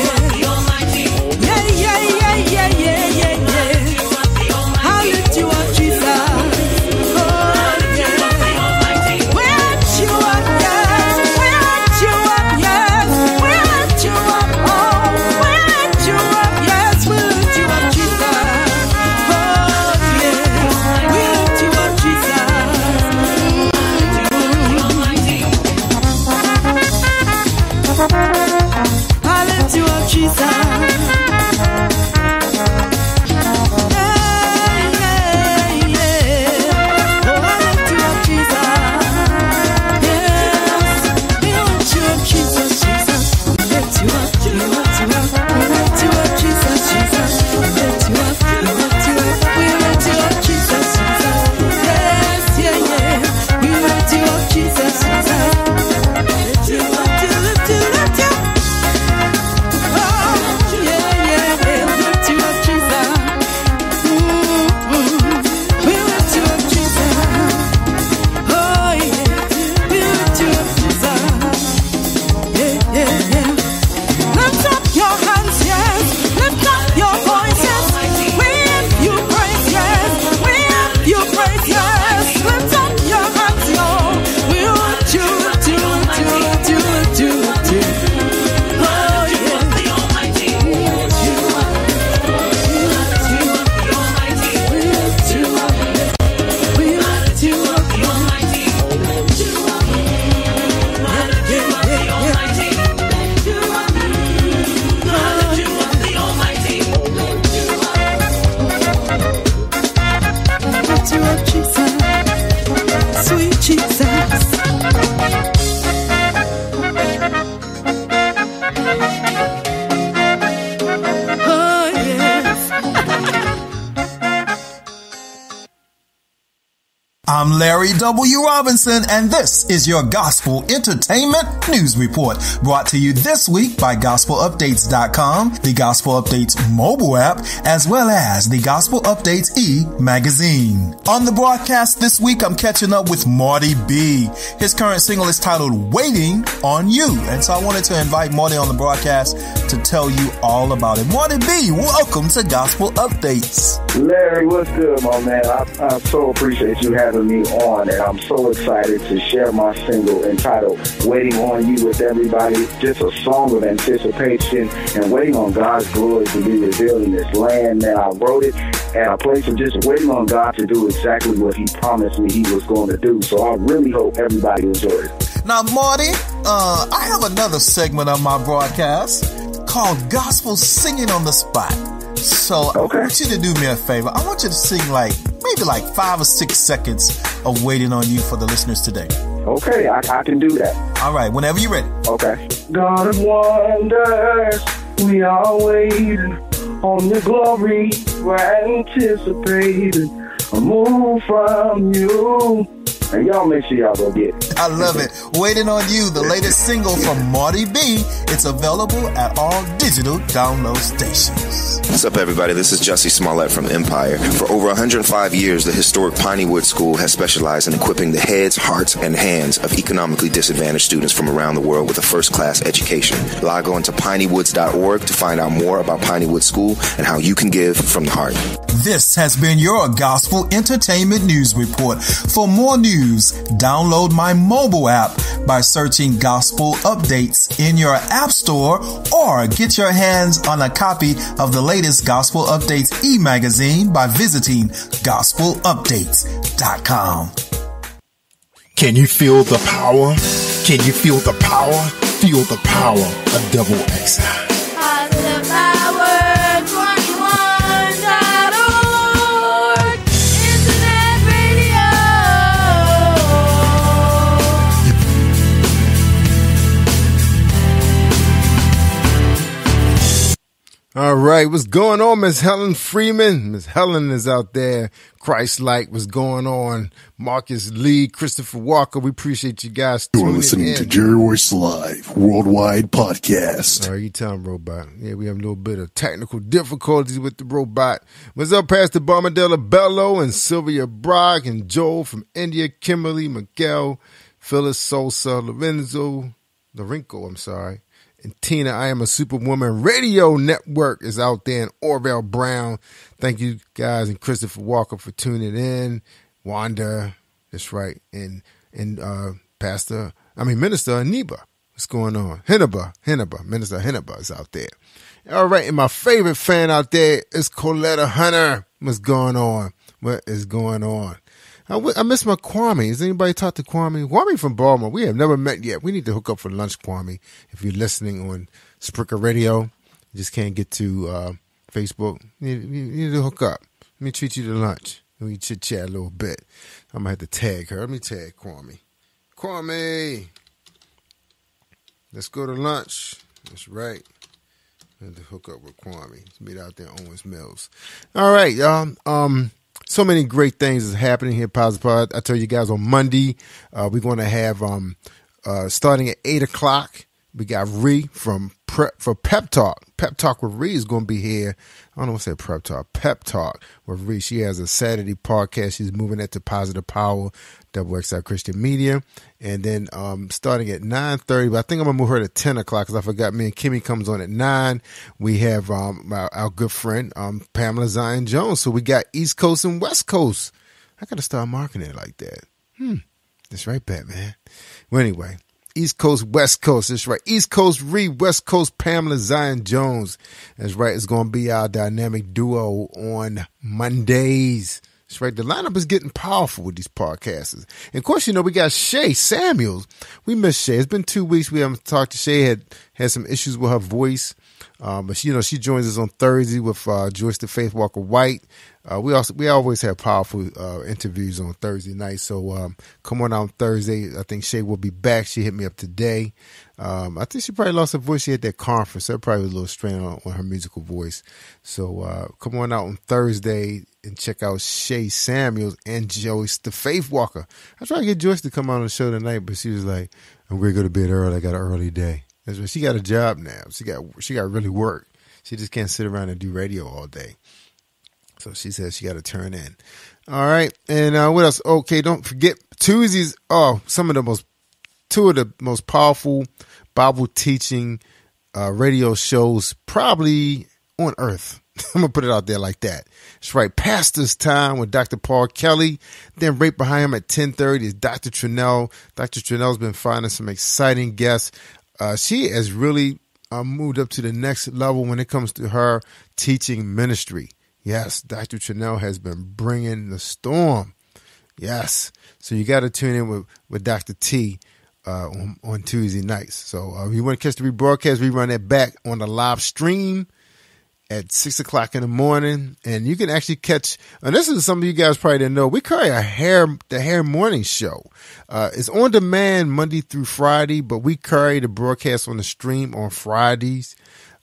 Yeah, yeah, yeah, yeah, yeah, yeah, yeah. I lift you up, Jesus. Oh, yeah. We lift you up, yes. We lift you up, yes. We lift you up, oh. We lift you up, yes. We lift you up, Jesus. Oh, yeah. We lift you up, Jesus. I lift you up, Jesus. I'm Larry W. Robinson, and this is your Gospel Entertainment News Report, brought to you this week by GospelUpdates.com, the Gospel Updates mobile app, as well as the Gospel Updates e-magazine. On the broadcast this week, I'm catching up with Marty B. His current single is titled Waiting on You, and so I wanted to invite Marty on the broadcast to tell you all about it. Marty B, welcome to Gospel Updates. Larry, what's good, my man? I so appreciate you having me on, and I'm so excited to share my single entitled Waiting on You with everybody. Just a song of anticipation and waiting on God's glory to be revealed in this land. Man, I wrote it at a place of just waiting on God to do exactly what he promised me he was going to do. So I really hope everybody enjoys it. Now, Marty, I have another segment of my broadcast called Gospel Singing on the Spot. So I want you to do me a favor. I want you to sing maybe 5 or 6 seconds of Waiting on You for the listeners today. Okay, I can do that. All right, whenever you're ready. Okay. God of wonders, we are waiting on your glory. We're anticipating a move from you. And y'all make sure y'all go get it. I love it. Waiting on You, the latest single from Marty B. It's available at all digital download stations. What's up, everybody? This is Jussie Smollett from Empire. For over 105 years, the historic Pineywood School has specialized in equipping the heads, hearts, and hands of economically disadvantaged students from around the world with a first-class education. Log on to pineywoods.org to find out more about Pineywood School and how you can give from the heart. This has been your Gospel Entertainment News Report. For more news, download my mobile app by searching Gospel Updates in your app store, or get your hands on a copy of the latest Gospel Updates e-magazine by visiting GospelUpdates.com. Can you feel the power? Can you feel the power? Feel the power of Double XI. Positive Power 21.org. Internet radio. All right. What's going on, Miss Helen Freeman? Miss Helen is out there. Christ-like. What's going on? Marcus Lee, Christopher Walker. We appreciate you guys You tuning are listening in. to Jerry Royce Live Worldwide Podcast. All right, you tell him, Robot. Yeah, we have a little bit of technical difficulties with the robot. What's up, Pastor Barmadella Bello and Sylvia Brock and Joel from India, Kimberly, Miguel, Phyllis Sosa, Lorenzo, and Tina. I Am a Superwoman Radio Network is out there, and Orville Brown. Thank you guys, and Christopher Walker for tuning in. Wanda, that's right, and Minister Aniba. What's going on? Minister Henneba is out there. All right, and my favorite fan out there is Coletta Hunter. What's going on? What is going on? I miss my Kwame. Has anybody talked to Kwame? Kwame from Baltimore. We have never met yet. We need to hook up for lunch, Kwame. If you're listening on Spreaker Radio, you just can't get to Facebook. You need to hook up. Let me treat you to lunch. We chit-chat a little bit. I'm going to have to tag her. Let me tag Kwame. Kwame! Let's go to lunch. That's right. I have to hook up with Kwame. Let's meet out there in Owens Mills. All right, y'all. So many great things is happening here, Positive Pod. I tell you guys on Monday, we're going to have, starting at 8 o'clock, we got Ree for Pep Talk. Pep Talk with Ree is going to be here. I don't know what to say, Pep Talk with Ree. She has a Saturday podcast. She's moving that to Positive Power, XXL Christian Media. And then starting at 9:30, but I think I'm going to move her to 10 o'clock because I forgot me and Kimmy comes on at 9. We have our good friend, Pamela Zion Jones. So we got East Coast and West Coast. I got to start marketing it like that. That's right, Batman. Well, anyway. East Coast, West Coast. That's right. East Coast, Reed. West Coast, Pamela Zion Jones. That's right. It's going to be our dynamic duo on Mondays. That's right. The lineup is getting powerful with these podcasters. And of course, we got Shay Samuels. We miss Shay. It's been 2 weeks. We haven't talked to Shay. Had some issues with her voice. But she joins us on Thursday with Joyce the Faith Walker White. We always have powerful interviews on Thursday night. So come on out on Thursday. I think Shay will be back. She hit me up today. I think she probably lost her voice. She had that conference. So probably was a little strain on her musical voice. So come on out on Thursday and check out Shay Samuels and Joyce the Faith Walker. I tried to get Joyce to come out on the show tonight, but she was like, I'm going to go to bed early. I got an early day. That's right. She got a job now. She got really work. She just can't sit around and do radio all day. So she says she got to turn in. All right. And what else? Okay, don't forget Tuesdays. Oh, two of the most powerful Bible teaching radio shows probably on earth. I'm going to put it out there like that. That's right. Pastor's Time with Dr. Paul Kelly. Then right behind him at 10:30 is Dr. Trinnell. Dr. Trinnell's been finding some exciting guests. She has really moved up to the next level when it comes to her teaching ministry. Yes, Dr. Trinnell has been bringing the storm. Yes. So you got to tune in with Dr. T on Tuesday nights. So if you want to catch the rebroadcast, we run that back on the live stream at 6 o'clock in the morning. And you can actually catch, and this is some of you guys probably didn't know, we carry the Hair Morning Show. It's on demand Monday through Friday, but we carry the broadcast on the stream on Fridays.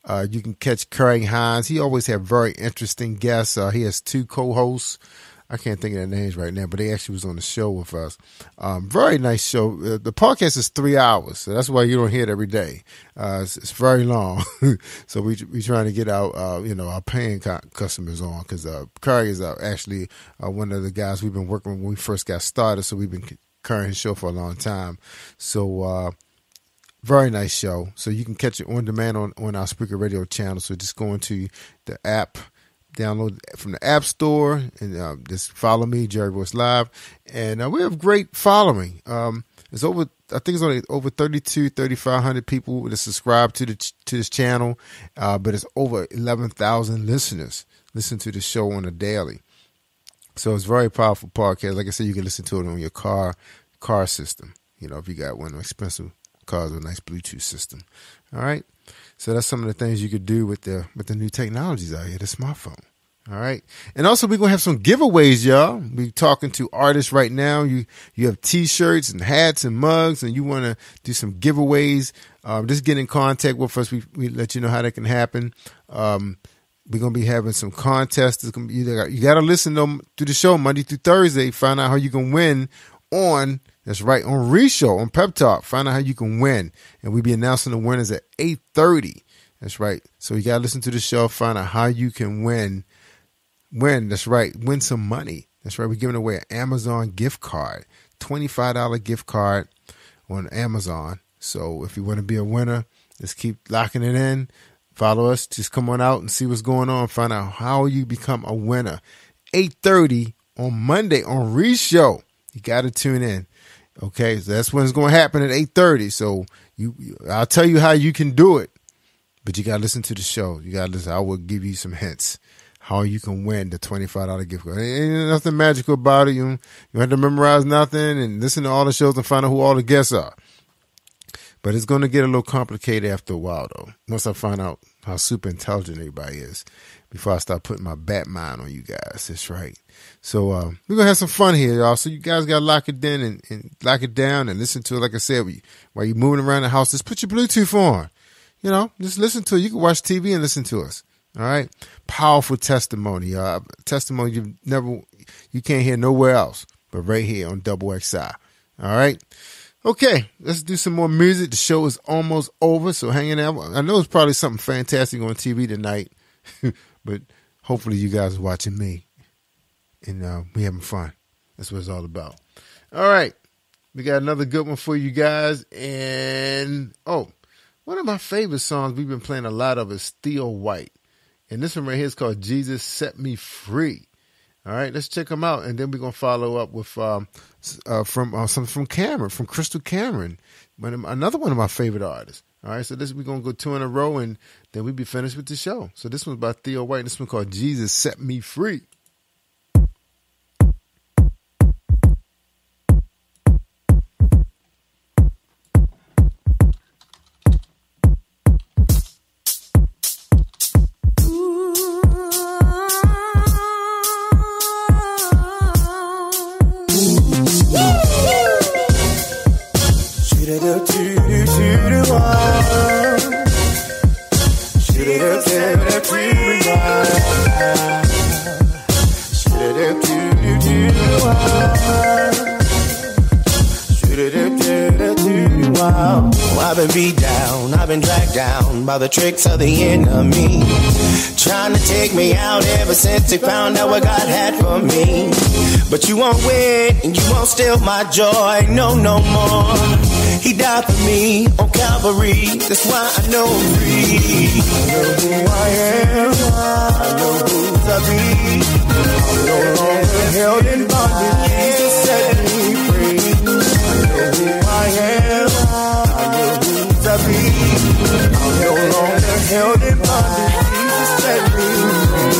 You can catch Craig Hines. He always have very interesting guests. He has 2 co-hosts. I can't think of their names right now, but they actually was on the show with us. Very nice show. The podcast is 3 hours, so that's why you don't hear it every day. It's very long. So we trying to get out, our paying customers on because Craig is actually one of the guys we've been working with when we first got started. So we've been carrying his show for a long time. So, very nice show. So you can catch it on demand on our Spreaker Radio channel. So just go into the app, download from the App Store, and just follow me, Jerry Royce Live. And we have great following. It's over, I think it's only over 3,500 people that subscribe to this channel, but it's over 11,000 listeners listen to the show on a daily. So it's a very powerful podcast. Like I said, you can listen to it on your car system. If you got one of the expensive cars with a nice Bluetooth system. All right. So that's some of the things you could do with the new technologies out here, the smartphone. All right. And also we're going to have some giveaways, y'all. We're talking to artists right now. You have t-shirts and hats and mugs and you want to do some giveaways. Just get in contact with us. We let you know how that can happen. We're going to be having some contests. You got to listen to the show Monday through Thursday. Find out how you can win on Re-Show, on Pep Talk. Find out how you can win. And we'll be announcing the winners at 8:30. That's right. So you got to listen to the show. Find out how you can win. That's right. Win some money. That's right. We're giving away an Amazon gift card, $25 gift card on Amazon. So if you want to be a winner, just keep locking it in. Follow us. Just come on out and see what's going on. Find out how you become a winner. 8:30 on Monday on Re-Show. You got to tune in. Okay, so that's when it's going to happen at 8:30. So I'll tell you how you can do it, but you got to listen to the show. You got to listen. I will give you some hints how you can win the $25 gift card. Ain't nothing magical about it. You don't have to memorize nothing and listen to all the shows and find out who all the guests are. But it's going to get a little complicated after a while, though, once I find out how super intelligent everybody is, before I start putting my bat mind on you guys. That's right. So we're going to have some fun here, y'all. So you guys got to lock it in and lock it down and listen to it. Like I said, while you're moving around the house, just put your Bluetooth on. You know, just listen to it. You can watch TV and listen to us. All right. Powerful testimony, y'all. Testimony you can't hear nowhere else but right here on Double XI. All right. Okay, let's do some more music. The show is almost over, so hang in there. I know it's probably something fantastic on TV tonight, but hopefully you guys are watching me, and we having fun. That's what it's all about. All right, we got another good one for you guys, and one of my favorite songs we've been playing a lot of is Theo White, and this one right here is called Jesus Set Me Free. All right, let's check them out, and then we're gonna follow up with something from Cameron, from Crystal Cameron, another one of my favorite artists. All right, so we're gonna go 2 in a row, and then we'll be finished with the show. So this one's by Theo White. This one called Jesus Set Me Free. I've been beat down, I've been dragged down by the tricks of the enemy, trying to take me out ever since they found out what God had for me. But you won't win and you won't steal my joy, no more. He died for me on Calvary, that's why I know I'm free. I know who I am, I know who I be. I'm no longer held in bondage, Jesus set me free. I know who I am, I know who I be. I'm no longer held in bondage, Jesus set me free.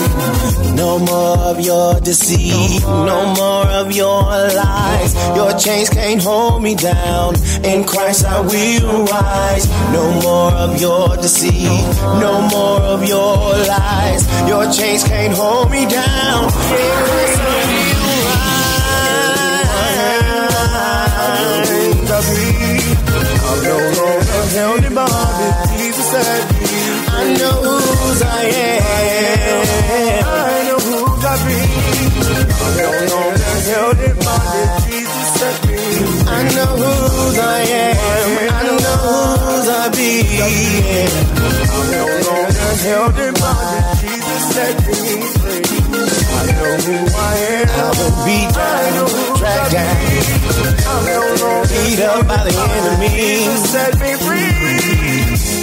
No more of your deceit, no more of your lies. Your chains can't hold me down. In Christ I will rise. No more of your deceit, no more of your lies. Your chains can't hold me down. In Christ I will rise. I'm no longer held in bondage. Jesus set me free. I know whose I am. I know whose I be. I'm no longer held in bondage. Jesus set me free. I know whose I am. I know whose I be. I'm no longer held in bondage. Jesus set me free. I know who I am. I've been beat down, dragged down, beat up by the enemy. Jesus set me free.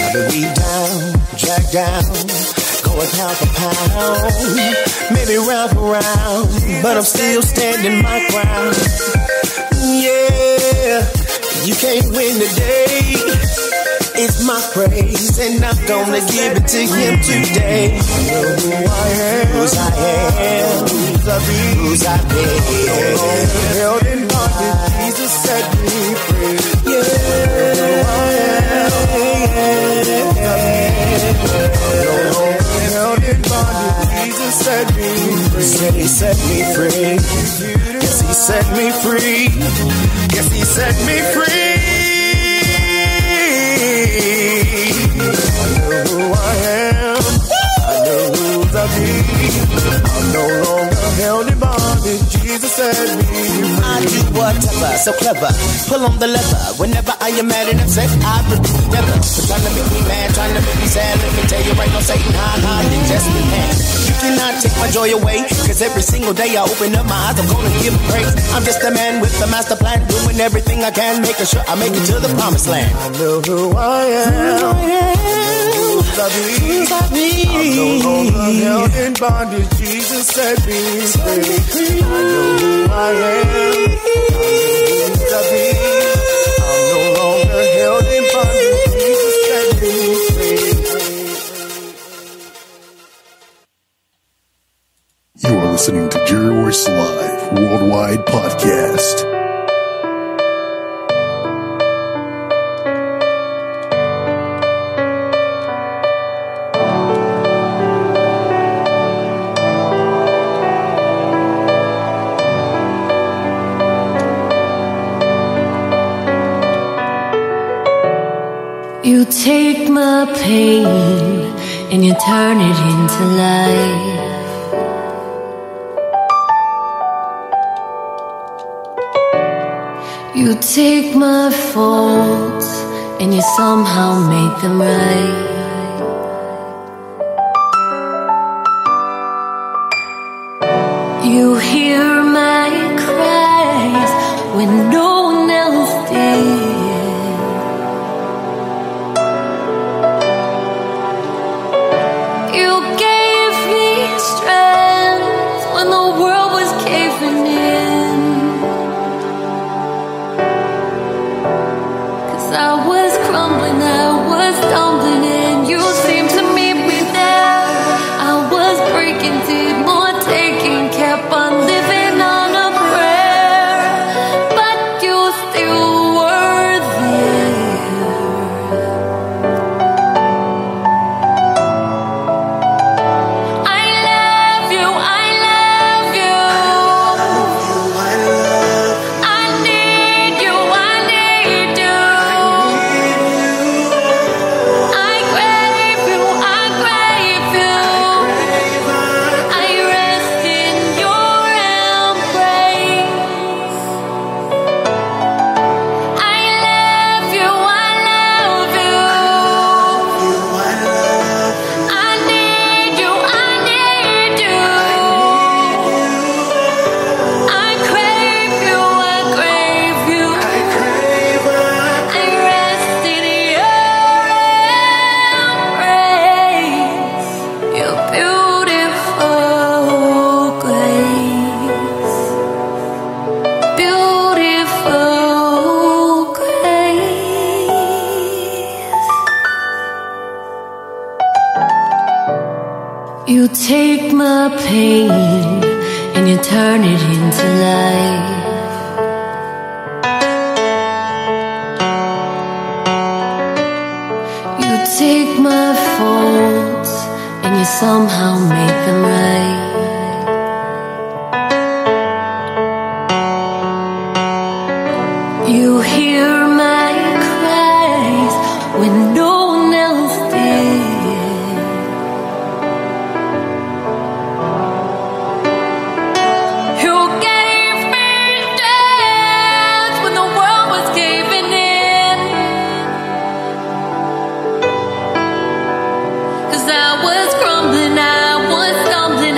I've been beat down, dragged down, going pound for pound, maybe round for round, but I'm still standing my ground. Yeah, you can't win today. It's my praise, and I'm gonna give it to him today. I know who I am, whose I am, whose I be, whose I be. No longer held in bondage, Jesus set me free. Yeah, I am. No longer held in bondage, Jesus set me free. Said he set me free. Yes, he set me free. Yes, he set me free. I know who I am, I know who I I'm no longer held in bondage. Jesus set me free. I do whatever, so clever. Pull on the lever. Whenever I am mad and upset, I repeat never. But trying to make me mad, trying to make me sad. Let me tell you right now, Satan, they just be mad. You cannot take my joy away, cause every single day I open up my eyes, I'm gonna give praise. I'm just a man with a master plan, doing everything I can, making sure I make it to the promised land. I know who I am. I'm no longer held in bondage. Jesus set me free. I know who I am. I'm no longer held in bondage. Jesus set me free. You are listening to Jerry Royce Live Worldwide Podcast. You take my pain and you turn it into life. You take my faults and you somehow make them right. You hear my cries when no one else did. You gave me strength when the world was caving in. 'Cause I was crumbling, I was stumbling, and you seemed to meet me there. I was breaking, did more taking, kept on living on a prayer, but you still were there. I love you, I love you. I need you, I need you. I crave you, I crave you. I rest in your embrace. I love you, I love you. I need you, I need you. I crave you, I crave you. I rest in your embrace. Your beautiful grace. Beautiful grace. You take my pain and you turn it into life. You take my faults and you somehow make them right. You hear my cries when no one else did. You gave me strength when the world was caving in. 'Cause I was crumbling, I was stumbling,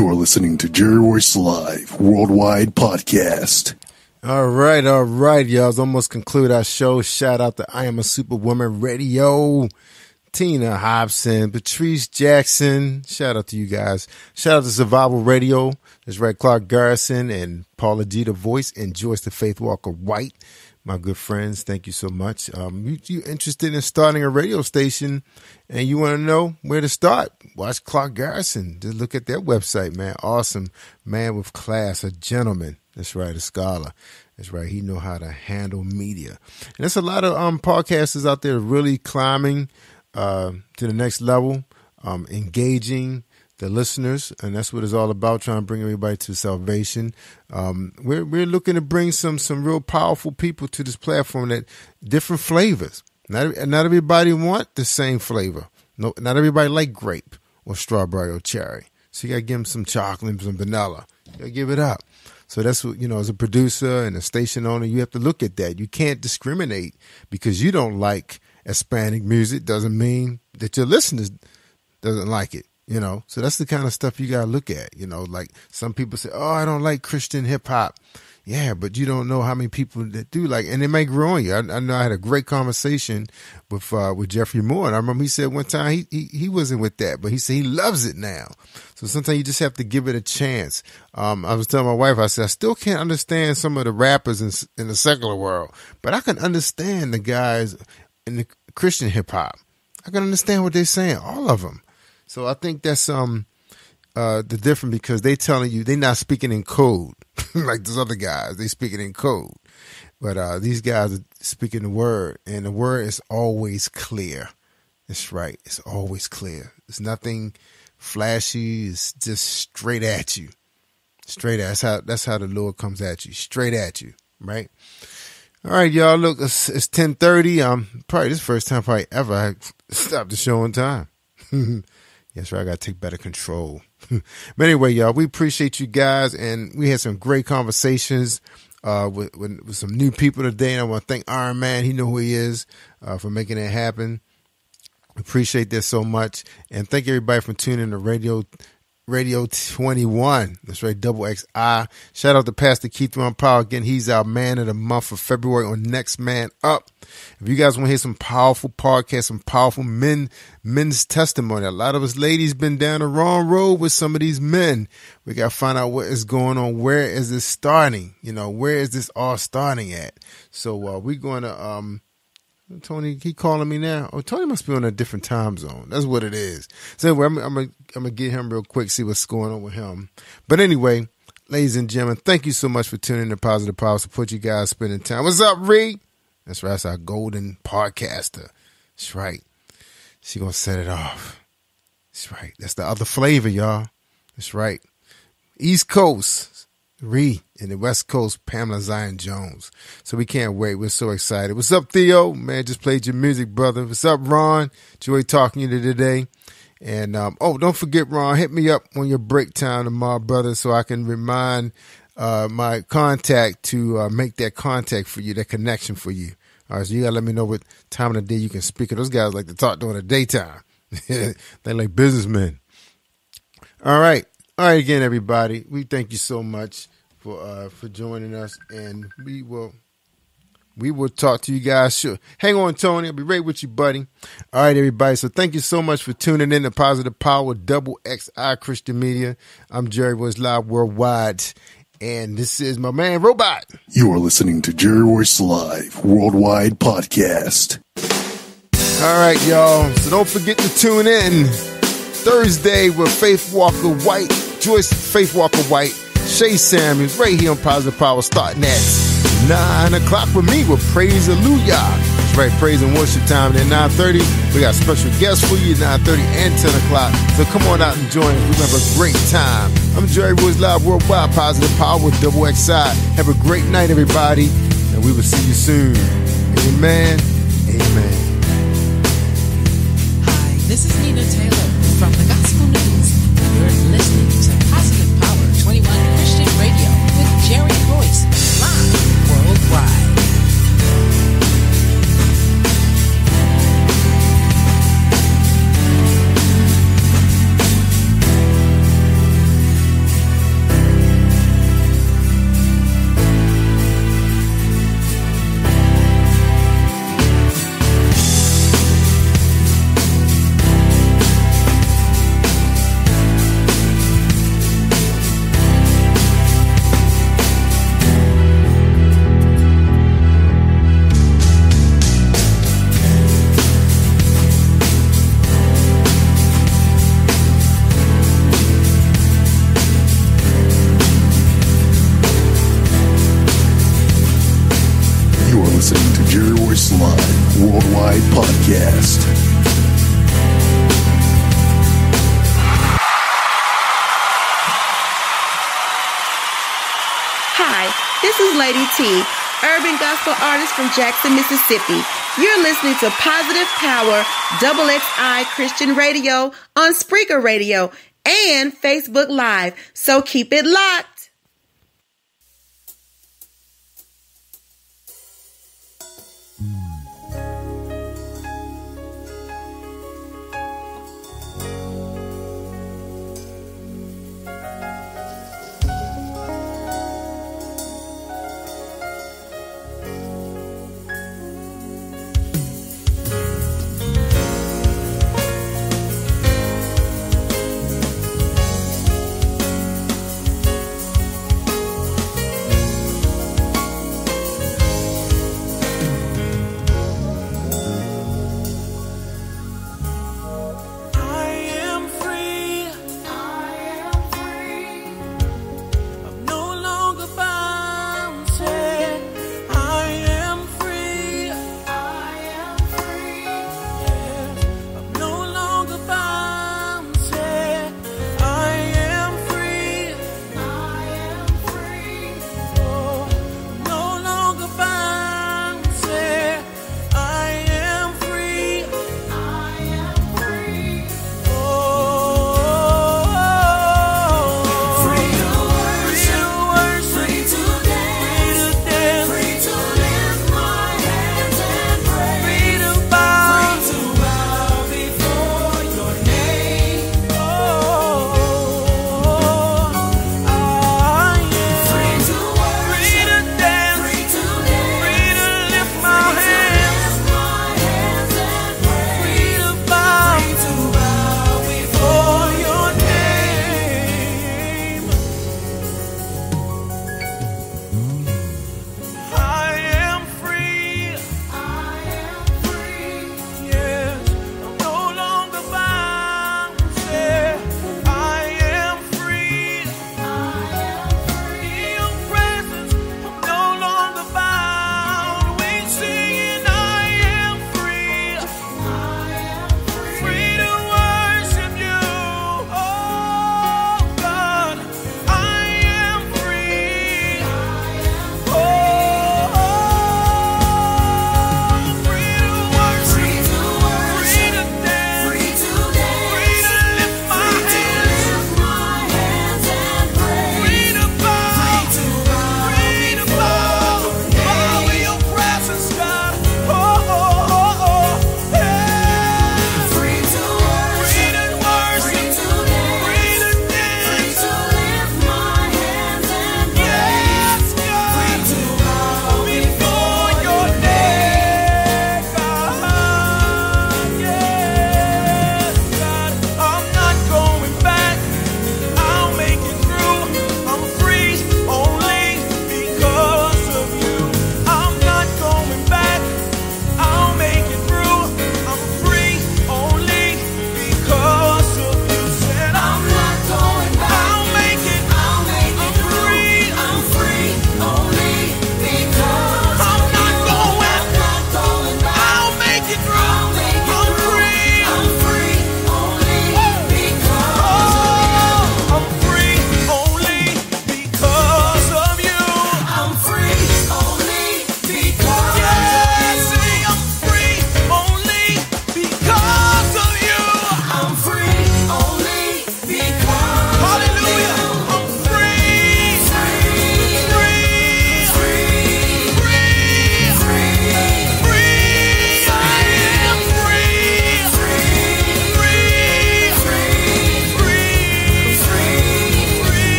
You are listening to Jerry Royce Live Worldwide Podcast. All right, y'all. Let's almost conclude our show. Shout out to I Am a Superwoman Radio, Tina Hobson, Patrice Jackson. Shout out to you guys. Shout out to Survival Radio. That's right, Clark Garrison and Paula G, the voice, and Joyce the Faith Walker White. My good friends, thank you so much. You interested in starting a radio station and you want to know where to start? Watch Clark Garrison. Just look at their website, man. Awesome man with class, a gentleman. That's right, a scholar. That's right. He know how to handle media. And there's a lot of podcasters out there really climbing to the next level, engaging the listeners, and that's what it's all about, trying to bring everybody to salvation. We're looking to bring some real powerful people to this platform, that different flavors. Not everybody want the same flavor. No, not everybody like grape or strawberry or cherry. So you got to give them some chocolate, some vanilla. You got to give it up. So that's what, as a producer and a station owner, you have to look at that. You can't discriminate because you don't like Hispanic music. Doesn't mean that your listeners doesn't like it. So that's the kind of stuff you got to look at, like some people say, oh, I don't like Christian hip hop. Yeah, but you don't know how many people that do like, and it may grow on you. I know I had a great conversation with Jeffrey Moore, and I remember he said one time he wasn't with that, but he said he loves it now. So sometimes you just have to give it a chance. I was telling my wife, I said, I still can't understand some of the rappers in the secular world, but I can understand the guys in the Christian hip hop. I can understand what they're saying, all of them. So I think that's the difference, because they telling you they're not speaking in code like those other guys. They speaking in code, but these guys are speaking the word, and the word is always clear. That's right, it's always clear. It's nothing flashy. It's just straight at you, straight at. That's how the Lord comes at you, straight at you, right? All right, y'all. Look, it's 10:30. Probably this is the first time probably ever I stopped the show on time. Yes, right. I got to take better control. But anyway, y'all, we appreciate you guys. And we had some great conversations with some new people today. And I want to thank Iron Man. He know who he is for making it happen. Appreciate that so much. And thank everybody for tuning in to Radio 21. That's right, Double XI. Shout out to Pastor Keith Ron Powell. Again, he's our man of the month for February on Next Man Up. If you guys want to hear some powerful podcasts, some powerful men's testimony. A lot of us ladies been down the wrong road with some of these men. We got to find out what is going on. Where is this starting? Where is this all starting at? So we're going to Tony, he calling me now. Oh, Tony must be on a different time zone. That's what it is. So anyway, I'm gonna get him real quick, see what's going on with him. But anyway, ladies and gentlemen, thank you so much for tuning in to Positive Power. Support you guys spending time. What's up, Ree? That's right. That's our golden podcaster. That's right. She gonna set it off. That's right. That's the other flavor, y'all. That's right. East Coast, Ree, and the West Coast, Pamela Zion Jones. So we can't wait. We're so excited. What's up, Theo? Man, just played your music, brother. What's up, Ron? Enjoy talking to you today. And, don't forget, Ron, hit me up on your break time tomorrow, brother, so I can remind my contact to make that contact for you, that connection for you. All right, so you got to let me know what time of the day you can speak. Those guys like to talk during the daytime. They're like businessmen. All right. All right, again, everybody, we thank you so much for joining us, and we will talk to you guys. Sure. Hang on, Tony. I'll be right with you, buddy. All right, everybody. So thank you so much for tuning in to Positive Power, Double XI Christian Media. I'm Jerry Royce Live Worldwide, and this is my man, Robot. You are listening to Jerry Royce Live Worldwide Podcast. All right, y'all. So don't forget to tune in Thursday with Faith Walker White, Joyce Faith Walker White, Shay Samuels, right here on Positive Power, starting at 9 o'clock with me with Praise Hallelujah. That's right, praise and worship time. And at 9:30, we got special guests for you, 9:30 and 10 o'clock. So come on out and join us. We're going to have a great time. I'm Jerry Royce Live Worldwide, Positive Power with Double XI. Have a great night, everybody, and we will see you soon. Amen. Amen. Hi, this is Nina Taylor from the Gospel News. You're listening to Positive Power 21 Christian Radio with Jerry Royce, live worldwide. listening to Jerry Royce Live Worldwide Podcast. Hi, this is Lady T, urban gospel artist from Jackson, Mississippi. You're listening to Positive Power XXI Christian Radio on Spreaker Radio and Facebook Live. So keep it locked.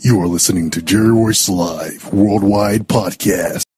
You are listening to Jerry Royce Live Worldwide Podcast.